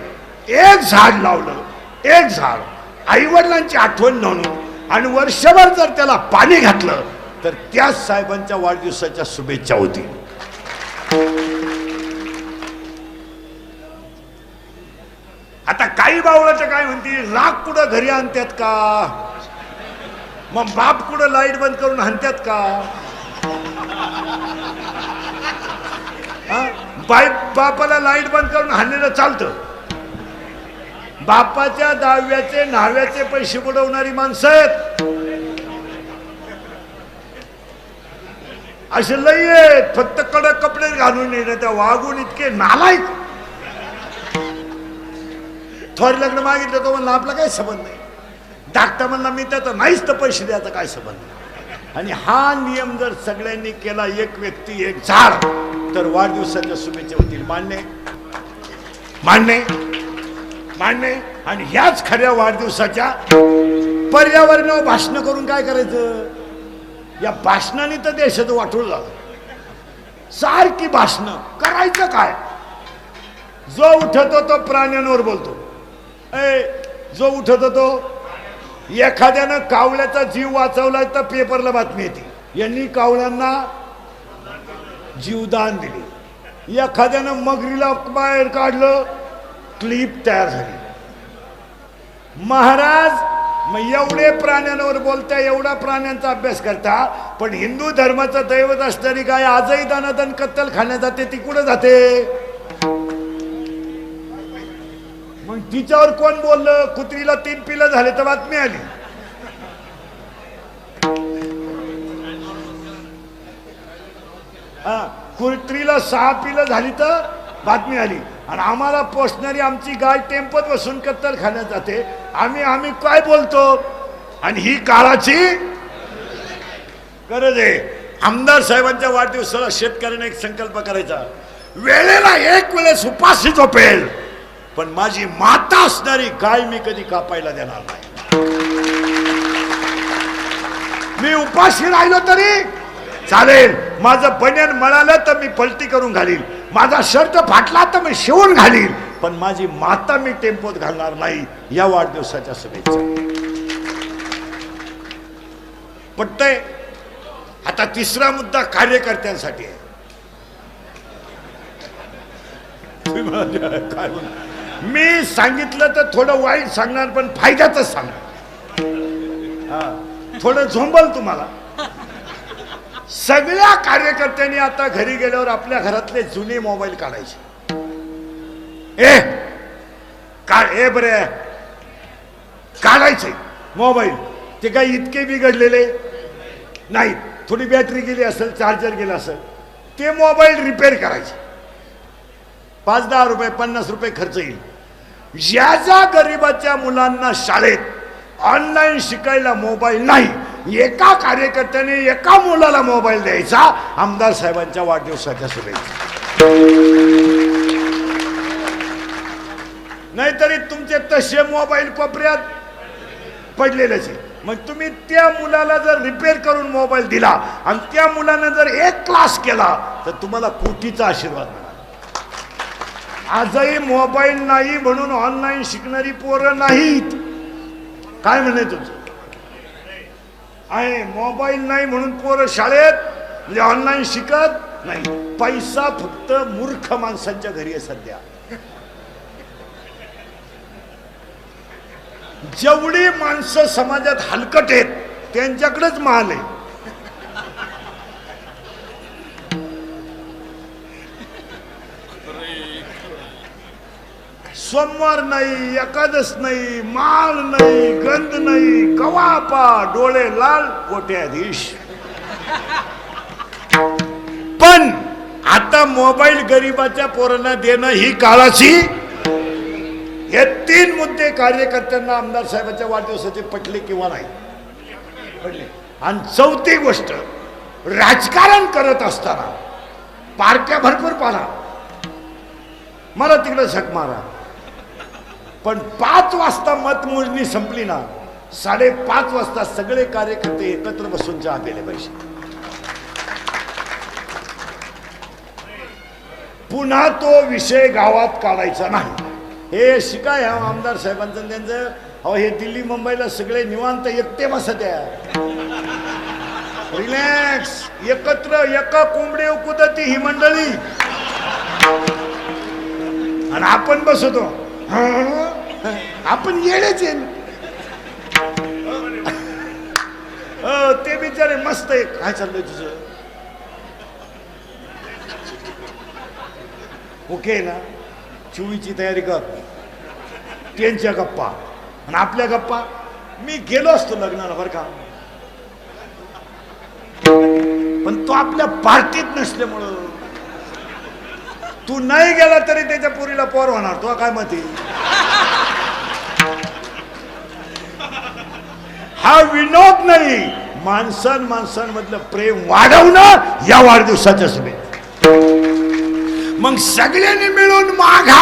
एक झाड लावलं, एक झाड आई वडिलांची आठवण म्हणून, आणि वर्षभर जर त्याला पाणी घातलं तर त्या साहेबांच्या वाढदिवसाच्या शुभेच्छा होतील. आता काही बावळाचं काय म्हणतील, राग कुठं घरी आणतात का, मग बाप कुठं लाईट बंद करून आणतात का? बापाला लाईट बंद करून हाणलेलं चालतं. बापाच्या दहाव्याचे न्हाव्याचे पैसे बुडवणारी माणसं आहेत असे लई आहेत. फक्त कडक कपडे घालून येणं, त्या वागून इतके नालायक. थोर लग्न मागितलं तो म्हणला आपला काय संबंध नाही, धाकटा म्हणला मी त्याचा नाहीच तर पैसे द्यायचा काय संबंध नाही. आणि हा नियम जर सगळ्यांनी केला, एक व्यक्ती एक झाड, तर वाढदिवसाच्या शुभेच्छा होतील. मान्य मान्य मान्य. आणि ह्याच खऱ्या वाढदिवसाच्या पर्यावरणावर भाषण करून काय करायचं? या भाषणाने तर देशाचं वाटून झालं. सारखी भाषण करायचं काय? जो उठतो तो प्राण्यांवर बोलतो. जो उठतो तो, एखाद्यानं कावळ्याचा जीव वाचवला तर पेपरला बातमी येते, यांनी कावळ्यांना जीवदान दिले. एखाद्यानं मगरीला बाहेर काढलं, क्लिप तयार झाली. महाराज मग एवढे प्राण्यांवर बोलता, एवढा प्राण्यांचा अभ्यास करता, पण हिंदू धर्माचं दैवत असणारी गाय आजही दानादान कत्तल खाण्यात जाते, ती कुठं जाते? मग तिच्यावर कोण बोललं? कुत्रीला 3 पिलं झाले तर बातमी आली. कुत्रीला 6 पिलं झाली तर बातमी आली. आणि आम्हाला पोचणारी आमची गाय टेम्पोत बसून कत्तल खाण्यात जाते. आम्ही काय बोलतो? आणि ही काळाची गरज आहे. आमदार साहेबांच्या वाढदिवसाला शेतकऱ्याने एक संकल्प करायचा, वेळेला एक वेळेस उपाशी झोपेल, पण माझी माता असणारी गाय मी कधी कापायला देणार नाही. मी उपाशी राहिलो तरी चालेल. माझं बनियन मळालं तर मी पलटी करून घालील, माझा शर्ट फाटला तर मी शिवून घालील, पण माझी माता मी टेम्पोत घालणार नाही. या वाढदिवसाच्या शुभेच्छा. पटतंय? आता तिसरा मुद्दा कार्यकर्त्यांसाठी आहे. काय मी सांगितलं तर थोडं वाईट सांगणार, पण फायद्यातच सांगणार. थोडं झोंबल तुम्हाला. सगळ्या कार्यकर्त्यांनी आता घरी गेल्यावर आपल्या घरातले जुने मोबाईल काढायचे. ए बरे काढायचे मोबाईल. ते काही इतके बिघडलेले नाही, थोडी बॅटरी गेली असेल, चार्जर गेला असेल, ते मोबाईल रिपेअर करायचे. 5-10 रुपये 50 रुपये खर्च येईल. ज्या ज्या गरिबाच्या मुलांना शाळेत ऑनलाईन शिकायला मोबाईल नाही, एका कार्यकर्त्याने एका मुलाला मोबाईल द्यायचा. आमदार साहेबांच्या वाढदिवसाच्या शुभेच्छा. नाहीतरी तुमचे तसे मोबाईल कोपऱ्यात पडलेलेच आहे. मग तुम्ही त्या मुलाला जर रिपेअर करून मोबाईल दिला आणि त्या मुलानं जर एक क्लास केला तर तुम्हाला कोटीचा आशीर्वाद मिळाला. आजही मोबाईल नाही म्हणून ऑनलाईन शिकणारी पोरं नाहीत. काय म्हणे तुमचं आहे? मोबाईल नाही म्हणून पोरं शाळेत म्हणजे ऑनलाईन शिकत नाही. पैसा फक्त मूर्ख माणसांच्या घरी आहे सध्या. जेवढी माणसं समाजात हलकट आहेत त्यांच्याकडेच माल आहे. सोमवार नाही, एकादश नाही, माळ नाही, गंध नाही, कवापा, डोळे लाल, कोट्याधीश. पण आता मोबाईल गरिबाच्या पोरांना देणं ही काळाची. हे 3 मुद्दे कार्यकर्त्यांना आमदार साहेबांच्या वाढदिवसाचे पटले किंवा नाही पटले. आणि चौथी गोष्ट, राजकारण करत असताना पार्ट्या भरपूर पाहा, मला तिकडे झक मारा, पण 5 वाजता मतमोजणी संपली ना, 5:30 वाजता सगळे कार्यकर्ते एकत्र बसून चहा प्यायले पाहिजे. पुन्हा तो विषय गावात काढायचा नाही. हे शिकाय आमदार साहेबांचं त्यांचं. अहो हे दिल्ली मुंबईला सगळे निवांत एकटे बसत आहे, रिलॅक्स, एकत्र एका कोंबडे कुदती ही मंडळी, आणि आपण बसतो. आपण येडेच आहे. ते बिचारे मस्त आहे. काय चाललंय तुझं? ओके ना, चोवीची तयारी कर. त्यांच्या गप्पा आणि आपल्या गप्पा. मी गेलो असतो लग्नाला बरं का, पण तो आपल्या पार्टीत नसल्यामुळं. तू नाही गेला तरी त्याच्या पोरीला पोर होणार. तो काय मत आहे? हा विनोद नाही, माणसांमधलं प्रेम वाढवणं या वाढदिवसाच्या शुभेच्छा. मग सगळ्यांनी मिळून माघा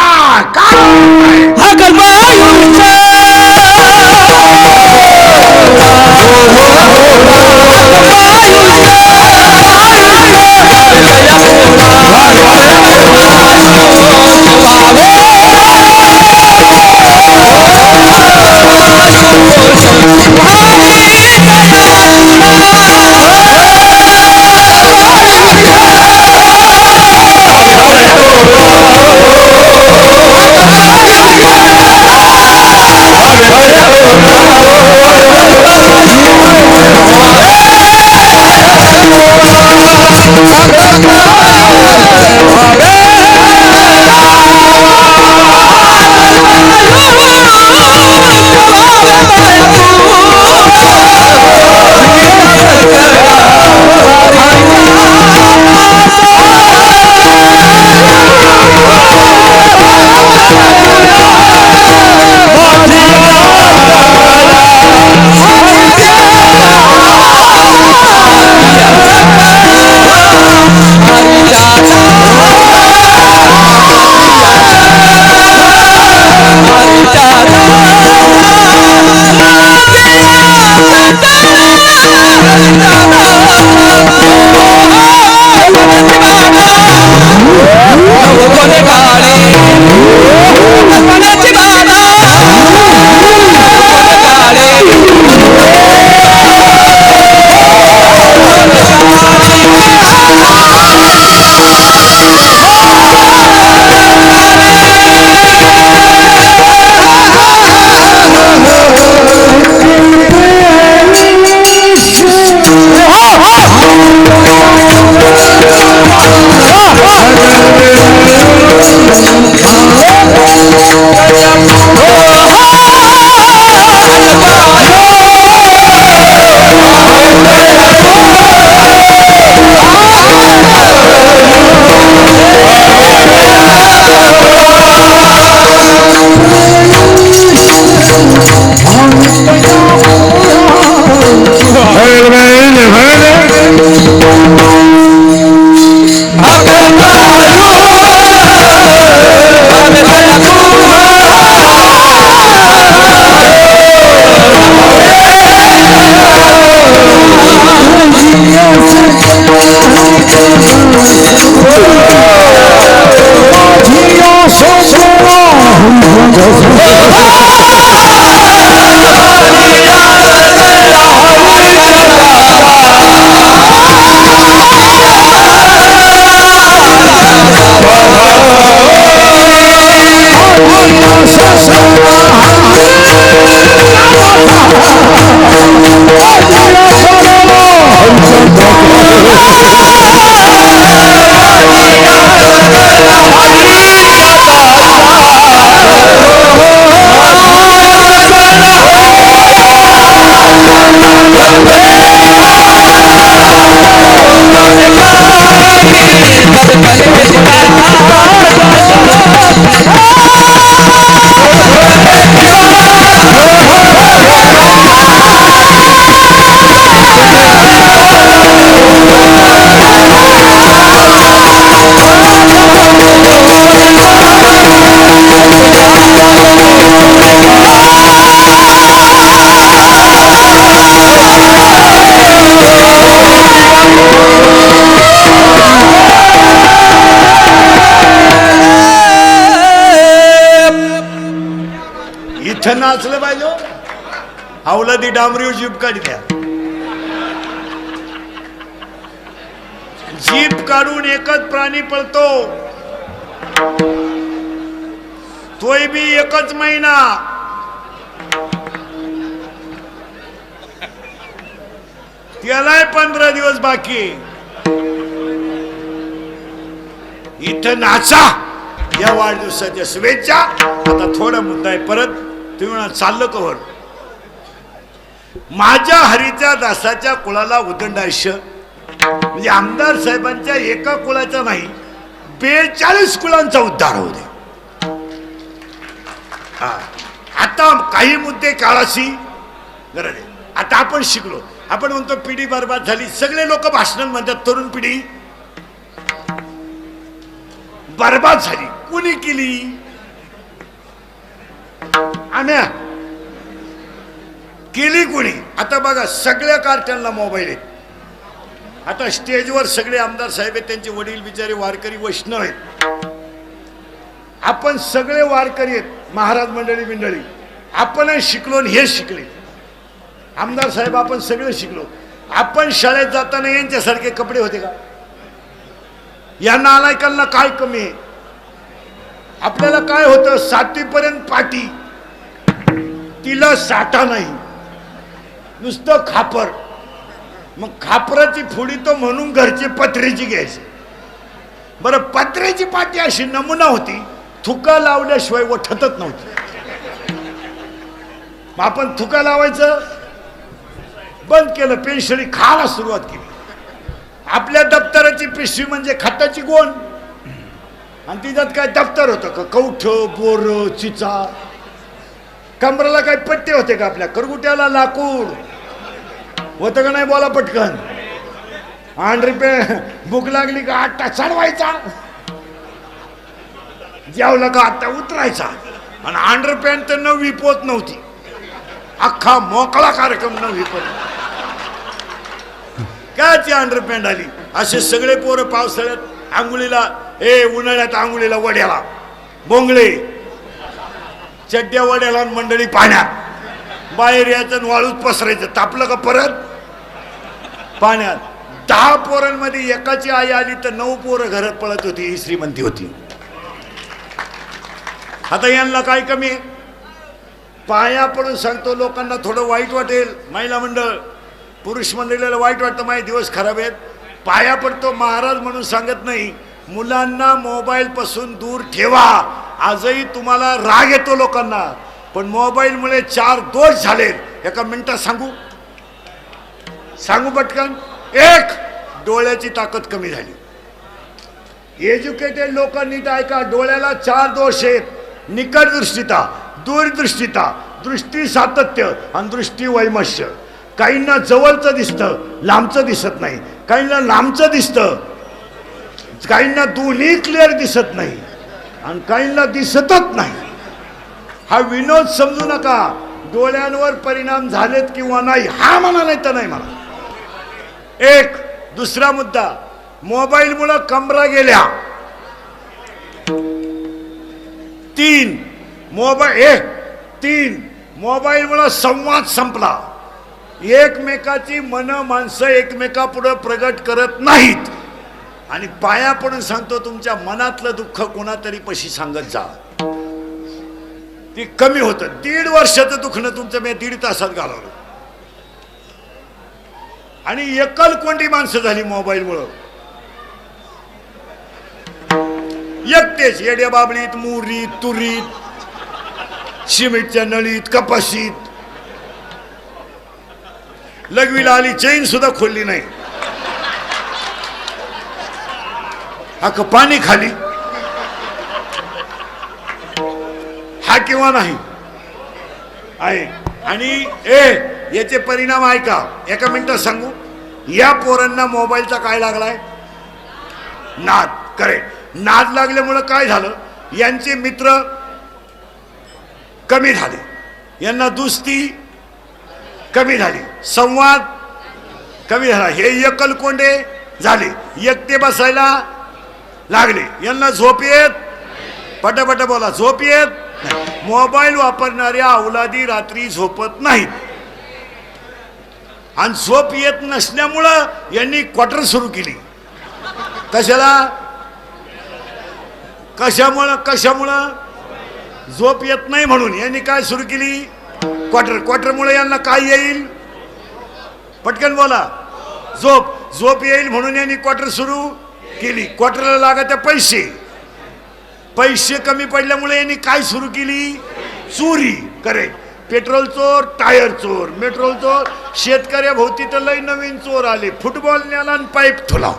इथं नाचलं पाहिजे अवलादी डांबरीवर जीप काढी द्या. जीप काढून एकच प्राणी पळतो, तोय बी एकच महिना. त्यालाय 15 दिवस बाकी. इथं नाचा. या वाढदिवसाच्या शुभेच्छा. आता थोडा मुद्दा आहे परत. तुम्ही म्हणा चाललं कवर. माझ्या हरीच्या दासाच्या कुळाला उदंड आयुष्य, म्हणजे आमदार साहेबांच्या एका कुळाचा नाही 42 कुळांचा उद्धार होऊ दे. आता काही मुद्दे काळाशी गरज आहे. आता आपण शिकलो. आपण म्हणतो पिढी बरबाद झाली. सगळे लोक भाषण म्हणतात तरुण पिढी बरबाद झाली. कुणी केली? आम्या केली कोणी? आता बघा सगळ्या कारट्यांना मोबाईल आहेत. आता स्टेजवर सगळे आमदार साहेब आहेत, त्यांचे वडील बिचारे वारकरी वैष्णव आहेत. आपण सगळे वारकरी आहेत, महाराज मंडळी. आपणही शिकलो आणि हे शिकले. आमदार साहेब आपण सगळे शिकलो. आपण शाळेत जाताना यांच्यासारखे कपडे होते का? या नालायकांना काय कमी आहे? आपल्याला काय होतं? 7वी पर्यंत पाटी, तिला साठा नाही, नुसतं खापर. मग खापराची फोडी तो म्हणून घरची पत्र्याची घ्यायची. बरं पत्र्याची पाटी अशी नमुना होती, थुका लावल्याशिवाय वठतच नव्हती. मग आपण थुका लावायचं बंद केलं, पेन्शिली खायला सुरुवात केली. आपल्या दप्तराची पिशवी म्हणजे खताची गोण, आणि तिच्यात काय दप्तर होतं का? कवठ, बोर, चिचा. कमराला काय पट्टे होते का? आपल्या करगुट्याला लाकूड होतं का नाही? बोला पटकन. 8 रुपये भूक लागली का आट्टा चढवायचा, जेवला का आट्टा उतरायचा. आणि 8 रुपयानं तर 9वी पोत नव्हती. अख्खा मोकळा कार्यक्रम 9वी पोत. कायची 8 रुपयानं आली. असे सगळे पोरं पावसाळ्यात आंघोळीला, उन्हाळ्यात आंघोळीला, वड्याला, बोंगळे, चड्ड्या वड्याला, मंडळी पाण्यात. बाहेर यायचं वाळूच पसरायचं. तापलं का परत पाण्यात. 10 पोरांमध्ये एकाची आई आली तर 9 पोरं घरात पळत होती. ही श्रीमंती होती. आता यांना काय कमी? पाया पडून सांगतो, लोकांना थोडं वाईट वाटेल. महिला मंडळ, पुरुष मंडळीला वाईट वाटतं, माझे दिवस खराब आहेत. पाया पडतो, महाराज म्हणून सांगत नाही. मुलांना मोबाईल पासून दूर ठेवा. आजही तुम्हाला राग येतो लोकांना, पण मोबाईलमुळे 4 दोष झालेत. एका मिनिटात सांगू पटकन. 1, डोळ्याची ताकद कमी झाली. एज्युकेटेड लोकांनी तर ऐका, डोळ्याला 4 दोष आहेत. निकट दृष्टिता, दूरदृष्टिता, दृष्टी सातत्य आणि दृष्टी वैमश्य. काहींना जवळचं दिसतं, लांबचं दिसत नाही. काहींना लांबचं दिसतं, काहींना दोन्ही क्लिअर दिसत नाही, आणि काहींना दिसतच नाही. हा विनोद समजू नका. डोळ्यांवर परिणाम झालेत किंवा नाही हा म्हणा, नाही तर नाही म्हणा. 1. दुसरा मुद्दा, मोबाईलमुळे कमरा गेल्या. 3. मोबाईल 3 मोबाईलमुळे संवाद संपला. एकमेकाची मन माणसं एकमेकापुढे प्रगट करत नाहीत. आणि पाया पडून सांगतो, तुमच्या मनातलं दुःख कोणातरी पशी सांगत जा, ती कमी होतं. 1.5 वर्षाचं दुखणं तुमचं मी 1.5 तासात घालवलं. आणि एकलकोंडी माणसं झाली मोबाईलमुळं. एकटेच येड्या बाबळीत, मुरीत, तुरीत, सिमेंटच्या नळीत, कपाशीत. लघवीला आली, चेन सुद्धा खोलली नाही. हा पाणी खाली हा किंवा नाही आहे. आणि याचे परिणाम आहे का, एका मिनिटात सांगू. या पोरांना मोबाईलचा काय लागलाय, नाद. करेक्ट. नाद लागल्यामुळं काय झालं, यांचे मित्र कमी झाले, यांना दुस्ती कमी झाली, संवाद कमी झाला. हे एकलकोंडे झाले, एकटे बसायला लागले. यांना झोप येत, पटापट बोला, झोप येत. मोबाईल वापरणाऱ्या अवलादी रात्री झोपत नाहीत. आणि झोप येत नसल्यामुळं यांनी क्वार्टर सुरू केली. कशाला, कशामुळं झोप येत नाही म्हणून यांनी काय सुरू केली, क्वार्टरमुळे यांना काय येईल, पटकन बोला, झोप येईल म्हणून यांनी क्वार्टर सुरू केली. क्वार्टरला लागत पैसे कमी पडल्यामुळे यांनी काय सुरू केली, चोरी. करेक्ट. पेट्रोल चोर, टायर चोर, मेट्रोल चोर. शेतकऱ्या भोवती तर लय नवीन चोर आले. फुटबॉल न्याला आणि पाईप ठोला.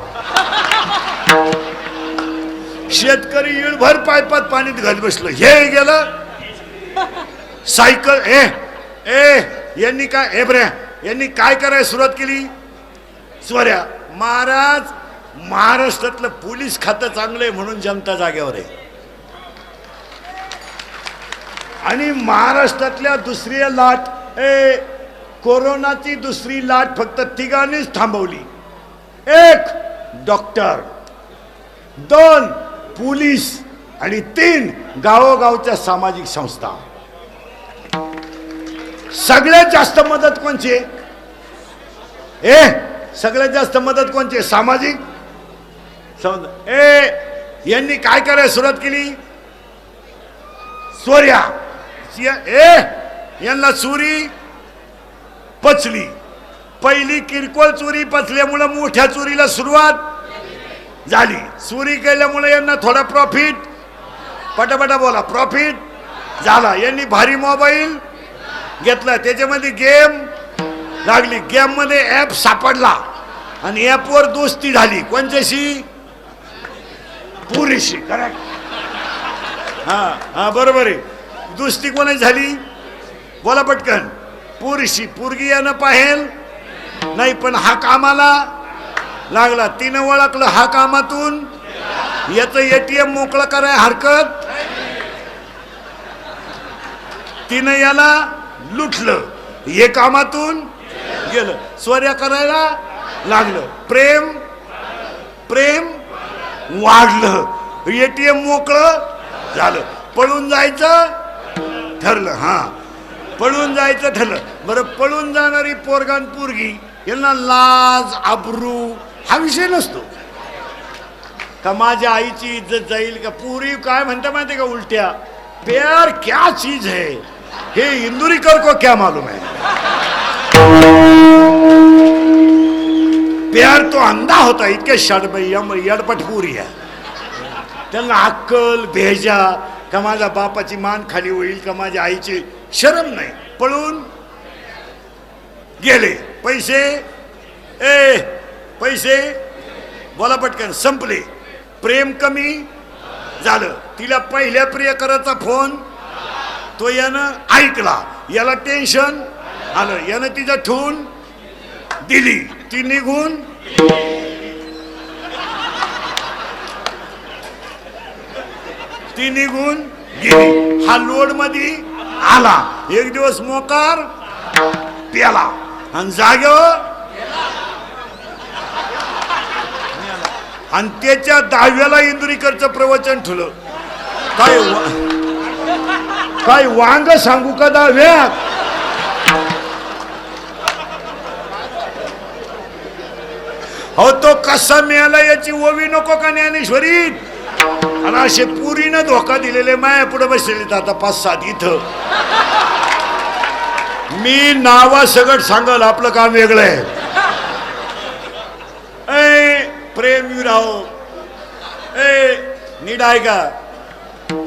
शेतकरी इळभर पाईपात पाणीत घाल बसलं. हे गेलं सायकल. यांनी काय यांनी काय करायला सुरुवात केली, स्वऱ्या. महाराज, महाराष्ट्रातलं पोलीस खातं चांगलंय म्हणून जनता जागेवर आहे. आणि महाराष्ट्रातल्या दुसरी लाट, कोरोनाची दुसरी लाट फक्त 3घांनीच थांबवली. 1 डॉक्टर, 2 पोलीस आणि 3 गावोगावच्या सामाजिक संस्था. सगळ्यात जास्त मदत कोणची, सगळ्यात जास्त मदत कोणची, सामाजिक संस्था. यांनी काय करायला सुरुवात केली, चोऱ्या. यांना चोरी पचली. पहिली किरकोळ चोरी पचल्यामुळे मोठ्या चोरीला सुरुवात झाली. चोरी केल्यामुळे यांना थोडा प्रॉफिट, पटापटा बोला, प्रॉफिट झाला. यांनी भारी मोबाईल घेतला, त्याच्यामध्ये गेम लागली. गेम मध्ये ऍप सापडला आणि ऍपवर दोस्ती झाली. कोणच्याशी, पुरीशी. करेक्ट. हा बरोबर आहे. दोस्ती कोणाची झाली, बोला पटकन, पुरीशी. पोरगी यानं पाहेल नाही, पण हा कामाला लागला. तिनं ओळखलं हा कामातून, याचं ATM मोकळं कराय हरकत. तिनं याला लुटलं, हे कामातून गेलं, स्वर्या करायला लागलं. प्रेम वाढलं, ATM मोकळं झालं. पळून जायचं ठरलं. पळून जायचं ठरलं. बरं, पळून जाणारी पोरगान पोरगी यांना लाज आबरू हा विषय नसतो का, माझ्या आईची इज्जत जाईल का. पुरी काय म्हणता माहिती का, उलट्या, प्यार क्या चीज है, हे इंदुरीकर को क्या मालूम है. प्यार तो अंधा होता. इतके यडपट पुरी आहे. त्यांना अक्कल भेजा का माझ्या बापाची मान खाली होईल का, माझ्या आईची शरम नाही. पळून गेले. पैसे बोला पटकन, संपले. प्रेम कमी झालं. तिला पहिल्या प्रियकराचा फोन, तो यानं ऐकला, याला टेन्शन आलं, यानं तिचा ठेवून दिली. ती निघून गेली. हा लोड मध्ये आला. एक दिवस मोकार प्याला आणि जागेवर, आणि त्याच्या 10व्याला इंदुरीकरचं प्रवचन ठेवलं. काय काय वांग सांगू का दहाव्या? हो तो कसा मिळाला याची ओवी नको का ज्ञानेश्वरीत? आणि असे पुरीनं धोका दिलेले माया पुढे बसलेले आता 5-7 इथं. मी नावा सगळं सांगल, आपलं काम वेगळं आहे. ए प्रेम विराहो, ए नीट आहे का?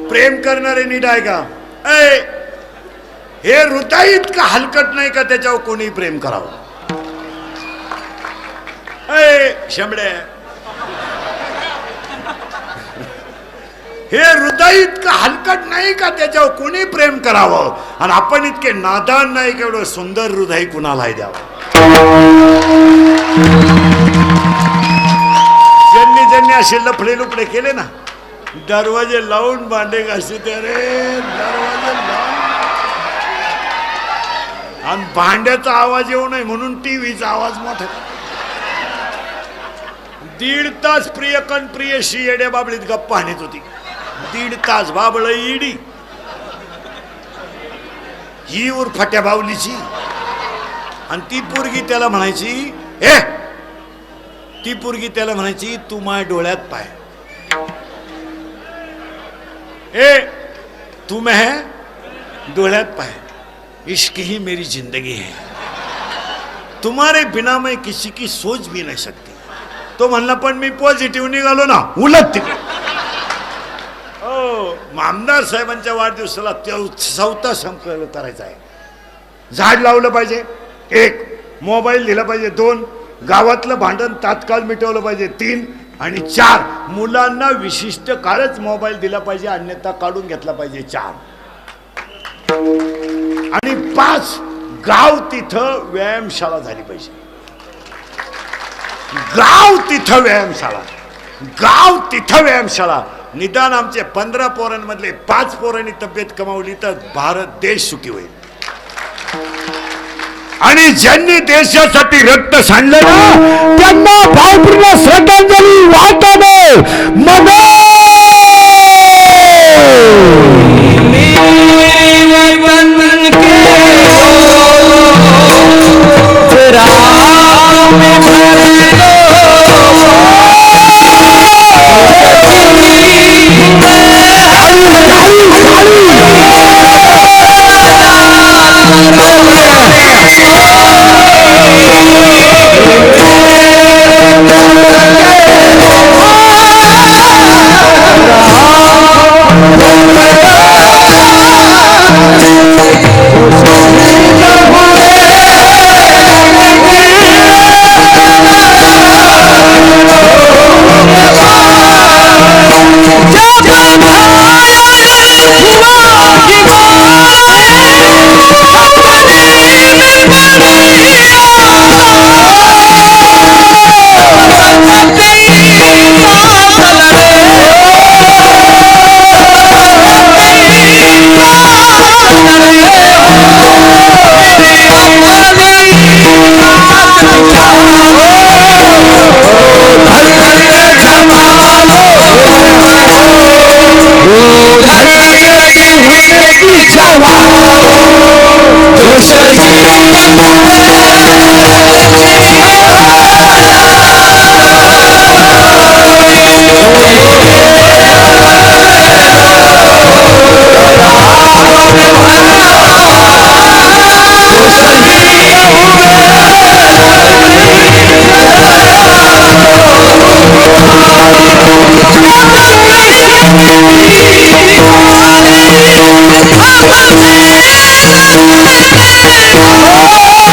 प्रेम करणारे नीट आहे का? ए हे हृदय इतकं हलकट नाही का त्याच्यावर कोणी प्रेम करावं? ए शंभड्या, हे हृदय इतकं हलकट नाही का त्याच्यावर कोणी प्रेम करावं? आणि आपण इतके नादान नाही का एवढं सुंदर हृदय कुणालाही द्यावं? ज्यांनी असे लफडे लुपडे केले ना, दरवाजे लावून भांडे घासते ते रे, दरवाजे लावून. आणि भांड्याचा आवाज येऊ नये म्हणून टीव्हीचा आवाज मोठा. 1.5 तास प्रियकन प्रियशी येड्या बाबळीत गप्पा आणत होती. 1.5 तास बाबळ इडी ही उरफाट्या बावलीची. आणि ती पोरगी त्याला म्हणायची, तू माझ्या डोळ्यात पाय. तू मैं डोळ्यात पाय. इश्क ही मेरी जिंदगी है, तुम्हारे बिना मैं किसी की सोच भी नहीं सकती. तो म्हणला पण मी पॉझिटिव्ह निघालो ना, उलट तिकडे. आमदार साहेबांच्या वाढदिवसाला 4था संकल्प करायचा आहे. झाड लावलं पाहिजे 1, मोबाईल दिला पाहिजे 2, गावातलं भांडण तात्काळ मिटवलं पाहिजे 3, आणि 4 मुलांना विशिष्ट काळच मोबाईल दिला पाहिजे, अन्यथा काढून घेतला पाहिजे 4, आणि 5 गाव तिथं व्यायामशाळा झाली पाहिजे. गाव तिथं व्यायामशाळा. निदान आमचे 15 पोरांमधले 5 पोरांनी तब्येत कमावली तर भारत देश सुखी होईल. आणि ज्यांनी देशासाठी रक्त सांडलं ना त्यांना भावपूर्ण श्रद्धांजली वाहताना मग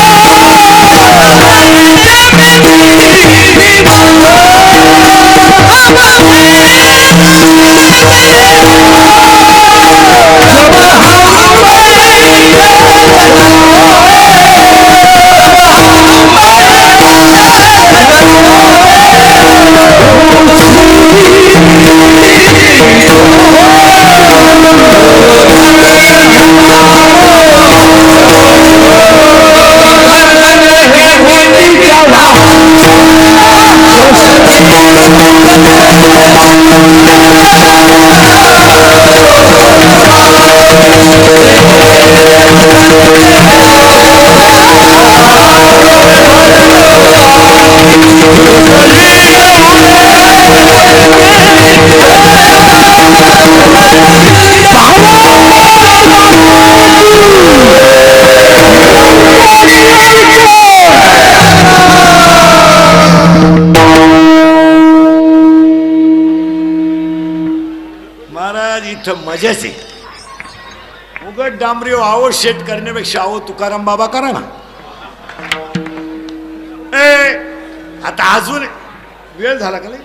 Oh माणसं मजाच आहे. उगत डांबरी आहो शेट करण्यापेक्षा आहो तुकाराम बाबा करा ना. ए आता अजून वेळ झाला का नाही?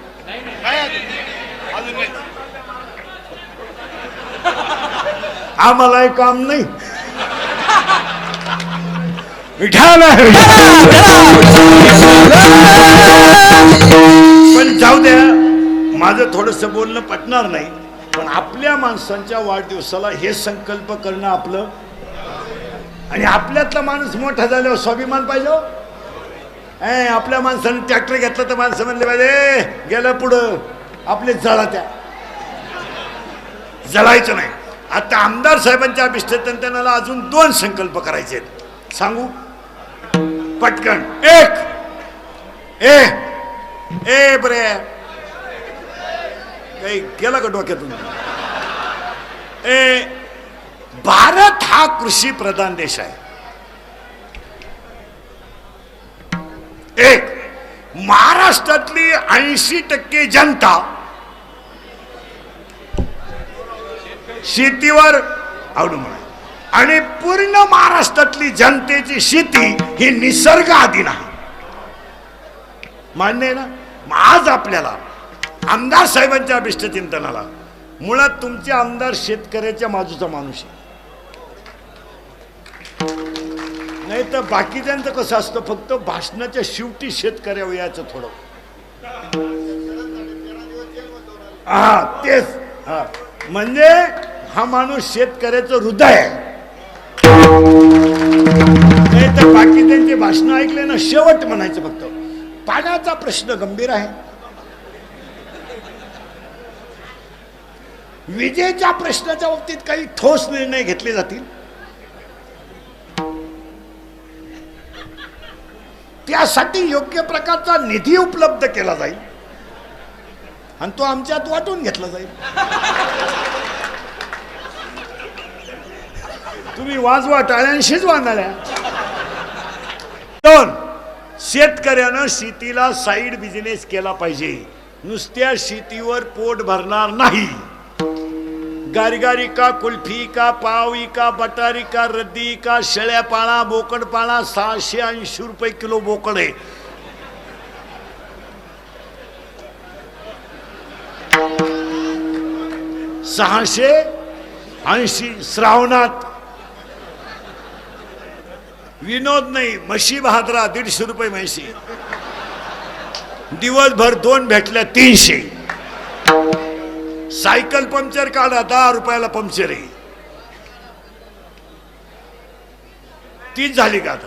आम्हालाही काम नाही. विठाल पण जाऊ द्या, माझं थोडस बोलणं पटणार नाही, पण आपल्या माणसांच्या वाढदिवसाला हे संकल्प करणं आपलं, आणि आपल्यातला माणूस मोठा झाल्यावर स्वाभिमान पाहिजे. आपल्या माणसाने ट्रॅक्टर घेतला तर माणसं म्हणले पाहिजे गेलं पुढं आपले जळा, त्या जळायचं नाही. आता आमदार साहेबांच्या अभिष्टचिंतनाला अजून 2 संकल्प करायचे आहेत. सांगू पटकन. एक ए बरे काही केला का डोक्यातून? भारत हा कृषी प्रधान देश आहे. एक महाराष्ट्रातली 80% जनता शेतीवर अवलंबून आहे, आणि पूर्ण महाराष्ट्रातली जनतेची शेती ही निसर्गाधीन आहे. मान्य आहे ना? आज आपल्याला आमदार साहेबांच्या अभिष्टचिंतनाला मुळात तुमचे आमदार शेतकऱ्याच्या बाजूचा माणूस आहे. नाही तर बाकीच्यांचं कसं असतं, फक्त भाषणाच्या शेवटी शेतकऱ्यावर यायचं थोडं. हा तेच, हा म्हणजे हा माणूस शेतकऱ्याचं हृदय आहे. नाही तर बाकी त्यांचे भाषण ऐकले ना शेवट म्हणायचं फक्त पाण्याचा प्रश्न गंभीर आहे, विजेच्या प्रश्नाच्या बाबतीत काही ठोस निर्णय घेतले जातील, त्यासाठी योग्य प्रकारचा निधी उपलब्ध केला जाईल आणि तो आमच्यात वाटून घेतला जाईल. तुम्ही वाजवा टाळ्यांशीच वाजणाऱ्या. 2 शेतकऱ्यानं शेतीला साईड बिझनेस केला पाहिजे. नुसत्या शेतीवर पोट भरणार नाही. गारगारी का, कुल्फी का, पावी का, बटारी का, रद्दी का, शेळ्या पाळा, बोकड पाळा. 680 रुपये किलो बोकड आहे. $680 श्रावणात. विनोद नाही, म्हशी बहादरा 150 रुपये म्हशी. दिवसभर 2 भेटल्या 300. सायकल पंक्चर काढा 10 रुपयाला पंक्चर आहे. 30 झाली का आता?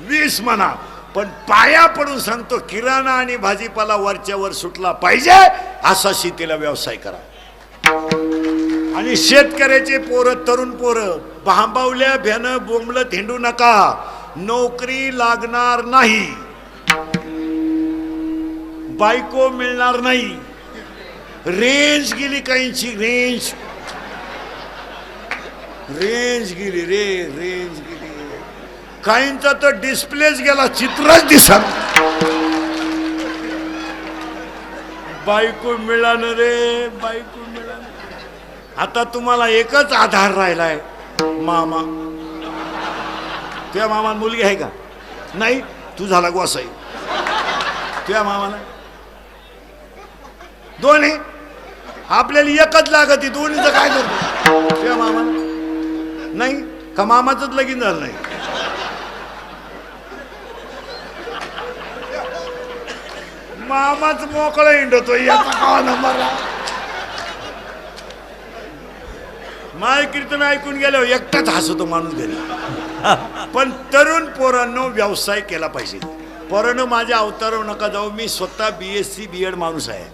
20 म्हणा, पण पाया पडून सांगतो किराणा आणि भाजीपाला वरच्या वर सुटला पाहिजे असा शेतीला व्यवसाय करा. आणि शेतकऱ्याचे पोरं, तरुण पोरं भांबावल्या भ्यानं बोंबलत हिंडू नका. नोकरी लागणार नाही, बायको मिळणार नाही. रेंज गेली काहींची, रेंज गेली रे, रेंज गेली. काहींचा तर डिस्प्लेच गेला, चित्रच दिसत. बायको मिळालं रे, बायको मिळालं. आता तुम्हाला एकच आधार राहिलाय, मामा. तुझ्या मामा मुलगी आहे का? नाही. तू झाला गोसाई. तुझ्या मामाला 2 आहे. आपल्याला एकच लागत, दोन्हीचं काय करतो? तुझ्या मामाला नाही का? मामाचंच लगीन झालं नाही. मामाच मोकळा हिंडतो, याचा का नंबर? माय कीर्तन ऐकून गेलो एकटाच हसतो माणूस घरी. पण तरुण पोरांनो व्यवसाय केला पाहिजे. पोरांनो माझ्या अवतारावर नका जाऊ, मी स्वतः BSc BEd माणूस आहे.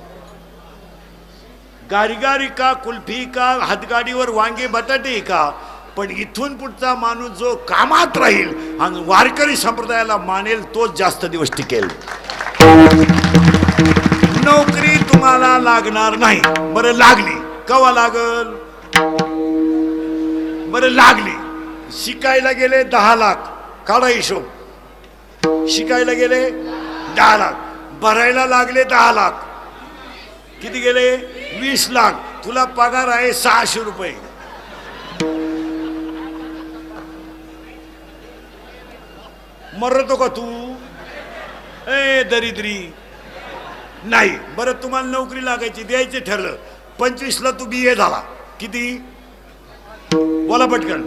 गारीगारी का, कुल्फी का, हातगाडीवर वांगे बटाटे का, पण इथून पुढचा माणूस जो कामात राहील आणि वारकरी संप्रदायाला मानेल तोच जास्त दिवस टिकेल. नोकरी तुम्हाला लागणार नाही. बरं लागली कवा लागल? बरं लागली, शिकायला गेले 10 लाख, काढा हिशोब. शिकायला गेले 10 लाख, भरायला लागले 10 लाख, किती गेले? 20 लाख. तुला पगार आहे 600 रुपये. मरतो का तू? ए दरिद्री नाही. बरं तुम्हाला नोकरी लागायची, द्यायचे ठरलं. 25ला तू BA झाला. किती बोला पटकन?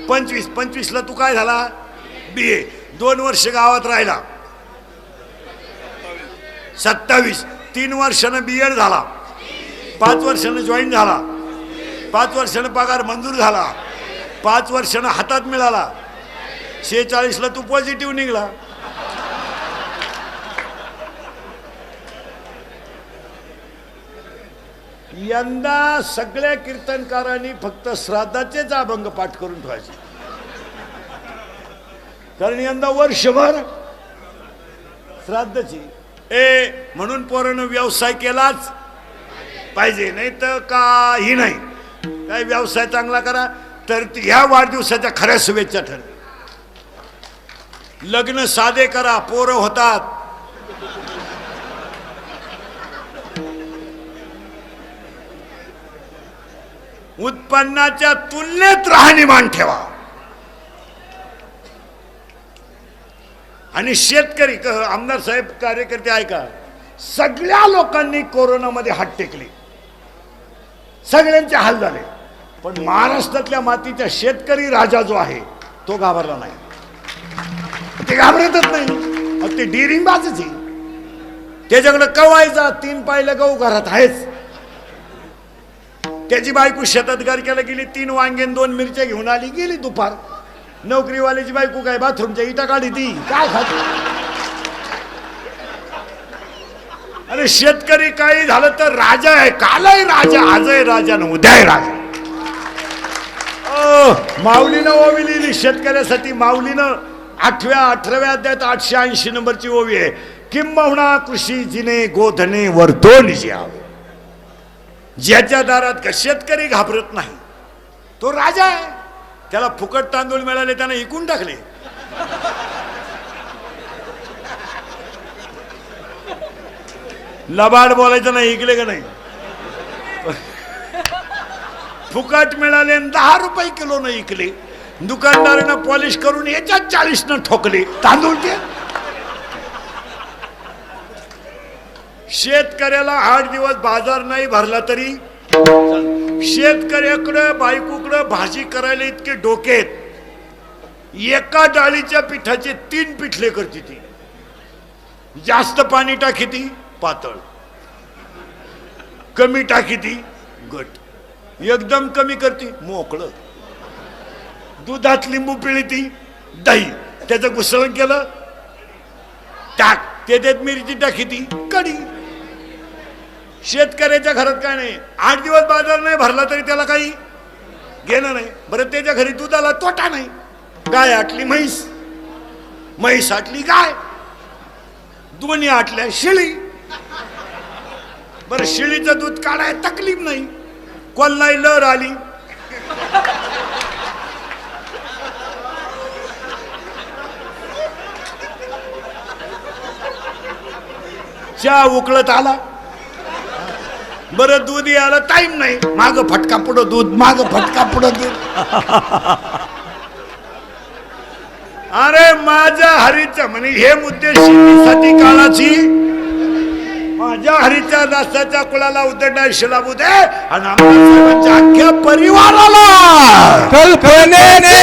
25ला तू काय झाला? BA. 2 वर्ष गावात राहिला. 27. 3 वर्षानं BEd झाला. 5 वर्षानं जॉईन झाला. 5 वर्षानं पगार मंजूर झाला. 5 वर्षानं हातात मिळाला. 46ला तू पॉझिटिव्ह निघला. यंदा सगळ्या कीर्तनकारांनी फक्त श्राद्धाचेच अभंग पाठ करून ठेवायचे, कारण यंदा वर्षभर श्राद्धची. म्हणून पोरानं व्यवसाय केलाच पाहिजे, नाही तर काही नाही. काय व्यवसाय चांगला करा तर ह्या वाढदिवसाच्या खऱ्या शुभेच्छा ठर. लग्न साधे करा, पोरं होतात. उत्पन्नाच्या तुलनेत राहणीमान ठेवा. आणि शेतकरी, आमदार साहेब, कार्यकर्ते ऐका, सगळ्या लोकांनी कोरोनामध्ये हात टेकले, सगळ्यांचे हाल झाले. पण महाराष्ट्रातल्या मातीचा शेतकरी राजा जो आहे तो घाबरला नाही. ते घाबरतच नाही. ते डिरिंगबाजच आहे. त्याच्याकडे कवायचा 3 पायलं गहू घरात आहेच. त्याची बायको शेतात गारक्याला गेली, 3 वांगे 2 मिरच्या घेऊन आली, गेली दुपार. नोकरीवाल्याची बायको काय बाथरूमच्या इटा काढी, ती काय खात. अरे शेतकरी काही झालं तर राजा आहे. कालही राजा, आजही राजा, न उद्याही राजा. माऊलीनं ओवी लिहिली शेतकऱ्यासाठी. माऊलीनं 18व्या अध्यायात 880 नंबरची ओवी आहे. किंबहुना कृषी जिने गोधने वर्धोन ज्यावे. ज्याच्या दारात शेतकरी घाबरत नाही तो राजा आहे. त्याला फुकट तांदूळ मिळाले, त्यानं इकून टाकले. लबाड बोलायचं नाही, इकले का नाही. फुकट मिळाले 10 रुपये किलो न इकले. दुकानदारानं पॉलिश करून याच्यात 40 न ठोकले तांदूळ. ते शेतकऱ्याला 8 दिवस बाजार नाही भरला तरी शेतकऱ्याकडे बायकोकडे भाजी करायला इतके डोकेत. एका डाळीच्या पिठाचे 3 पिठले करते ती. जास्त पाणी टाकी ती पातळ, कमी टाकी ती घट, एकदम कमी करते मोकळं. दुधात लिंबू पिळी ती, दही त्याचं घुसळण केलं टाक, त्याच्यात मिरची टाकी ती कढी. शेतकऱ्याच्या घरात काय नाही. 8 दिवस बाजार नाही भरला तरी त्याला काही घेणं नाही. बरं त्याच्या घरी दुधाला तोटा नाही. गाय आटली म्हैस, म्हैस आटली गाय, दोन्ही आटल्या शिळी. बरं शिळीचं दूध काढाय तकलीफ नाही. कोल्हाई लहर आली, चहा उकळत आला. बरं दूध यायला टाइम नाही, माग फटका पुढं दूध, माग फटका पुढं दूध. अरे माझ्या हरीच्या म्हणे हे मुद्दे शेतीसाठी काळाची. माझ्या हरीच्या दासाच्या कुळाला उदंडाय शिलाबू दे आणि आमच्या साहेबांच्या अख्ख्या परिवाराला कल्पनेने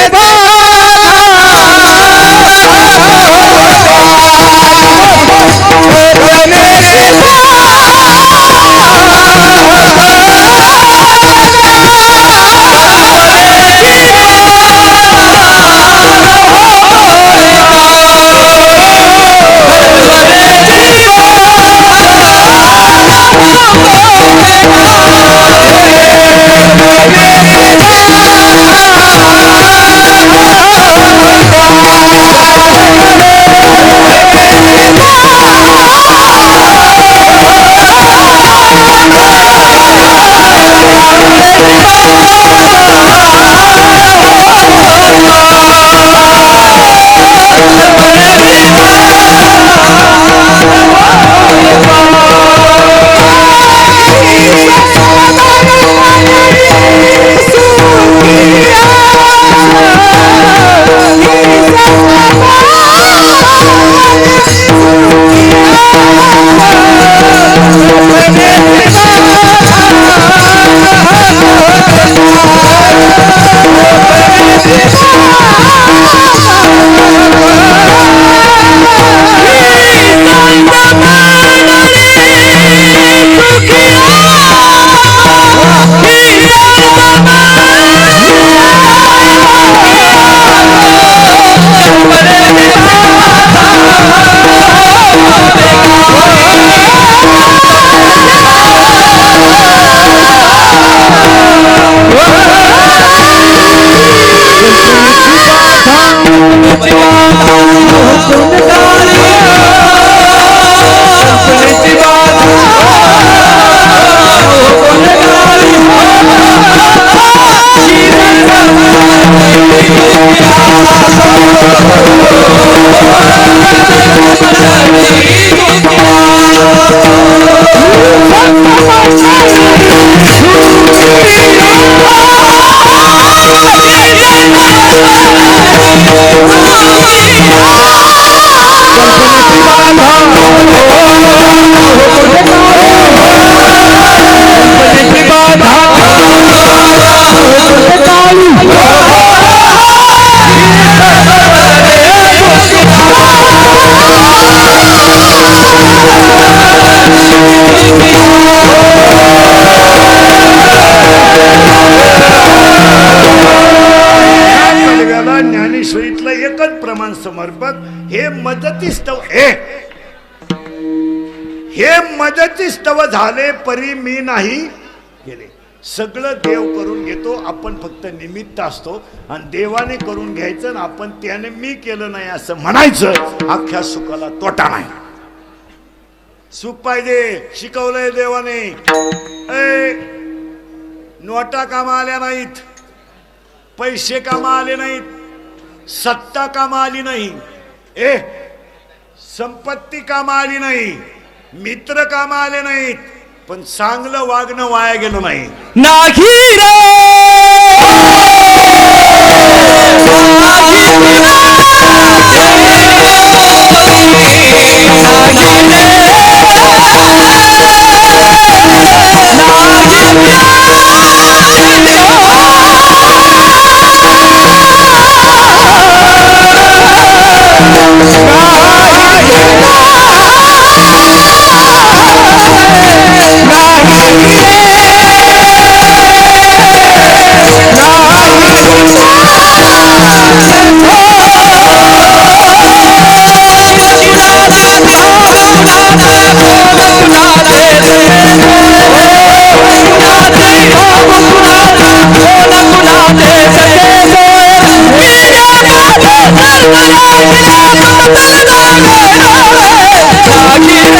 कंपनीची बाधा कंपनीची ज्ञानेश्वरीतलं एकच प्रमाण समर्पक हे मदतीस्तव हे मदतीस्तव झाले परी मी नाही गेले. सगळं देव करून घेतो, आपण फक्त निमित्त असतो आणि देवाने करून घ्यायचं आणि आपण त्याने मी केलं नाही असं म्हणायचं. अख्ख्या सुखाला तोटा नाही. सुख पाहिजे शिकवलंय देवाने. नोटा कामा आल्या नाहीत, पैसे कामा आले नाहीत, सत्ता कामा आली नाही, संपत्ती कामा आली नाही, मित्र कामा आले नाहीत, पण चांगलं वागणं वाया गेलं नाही. नाही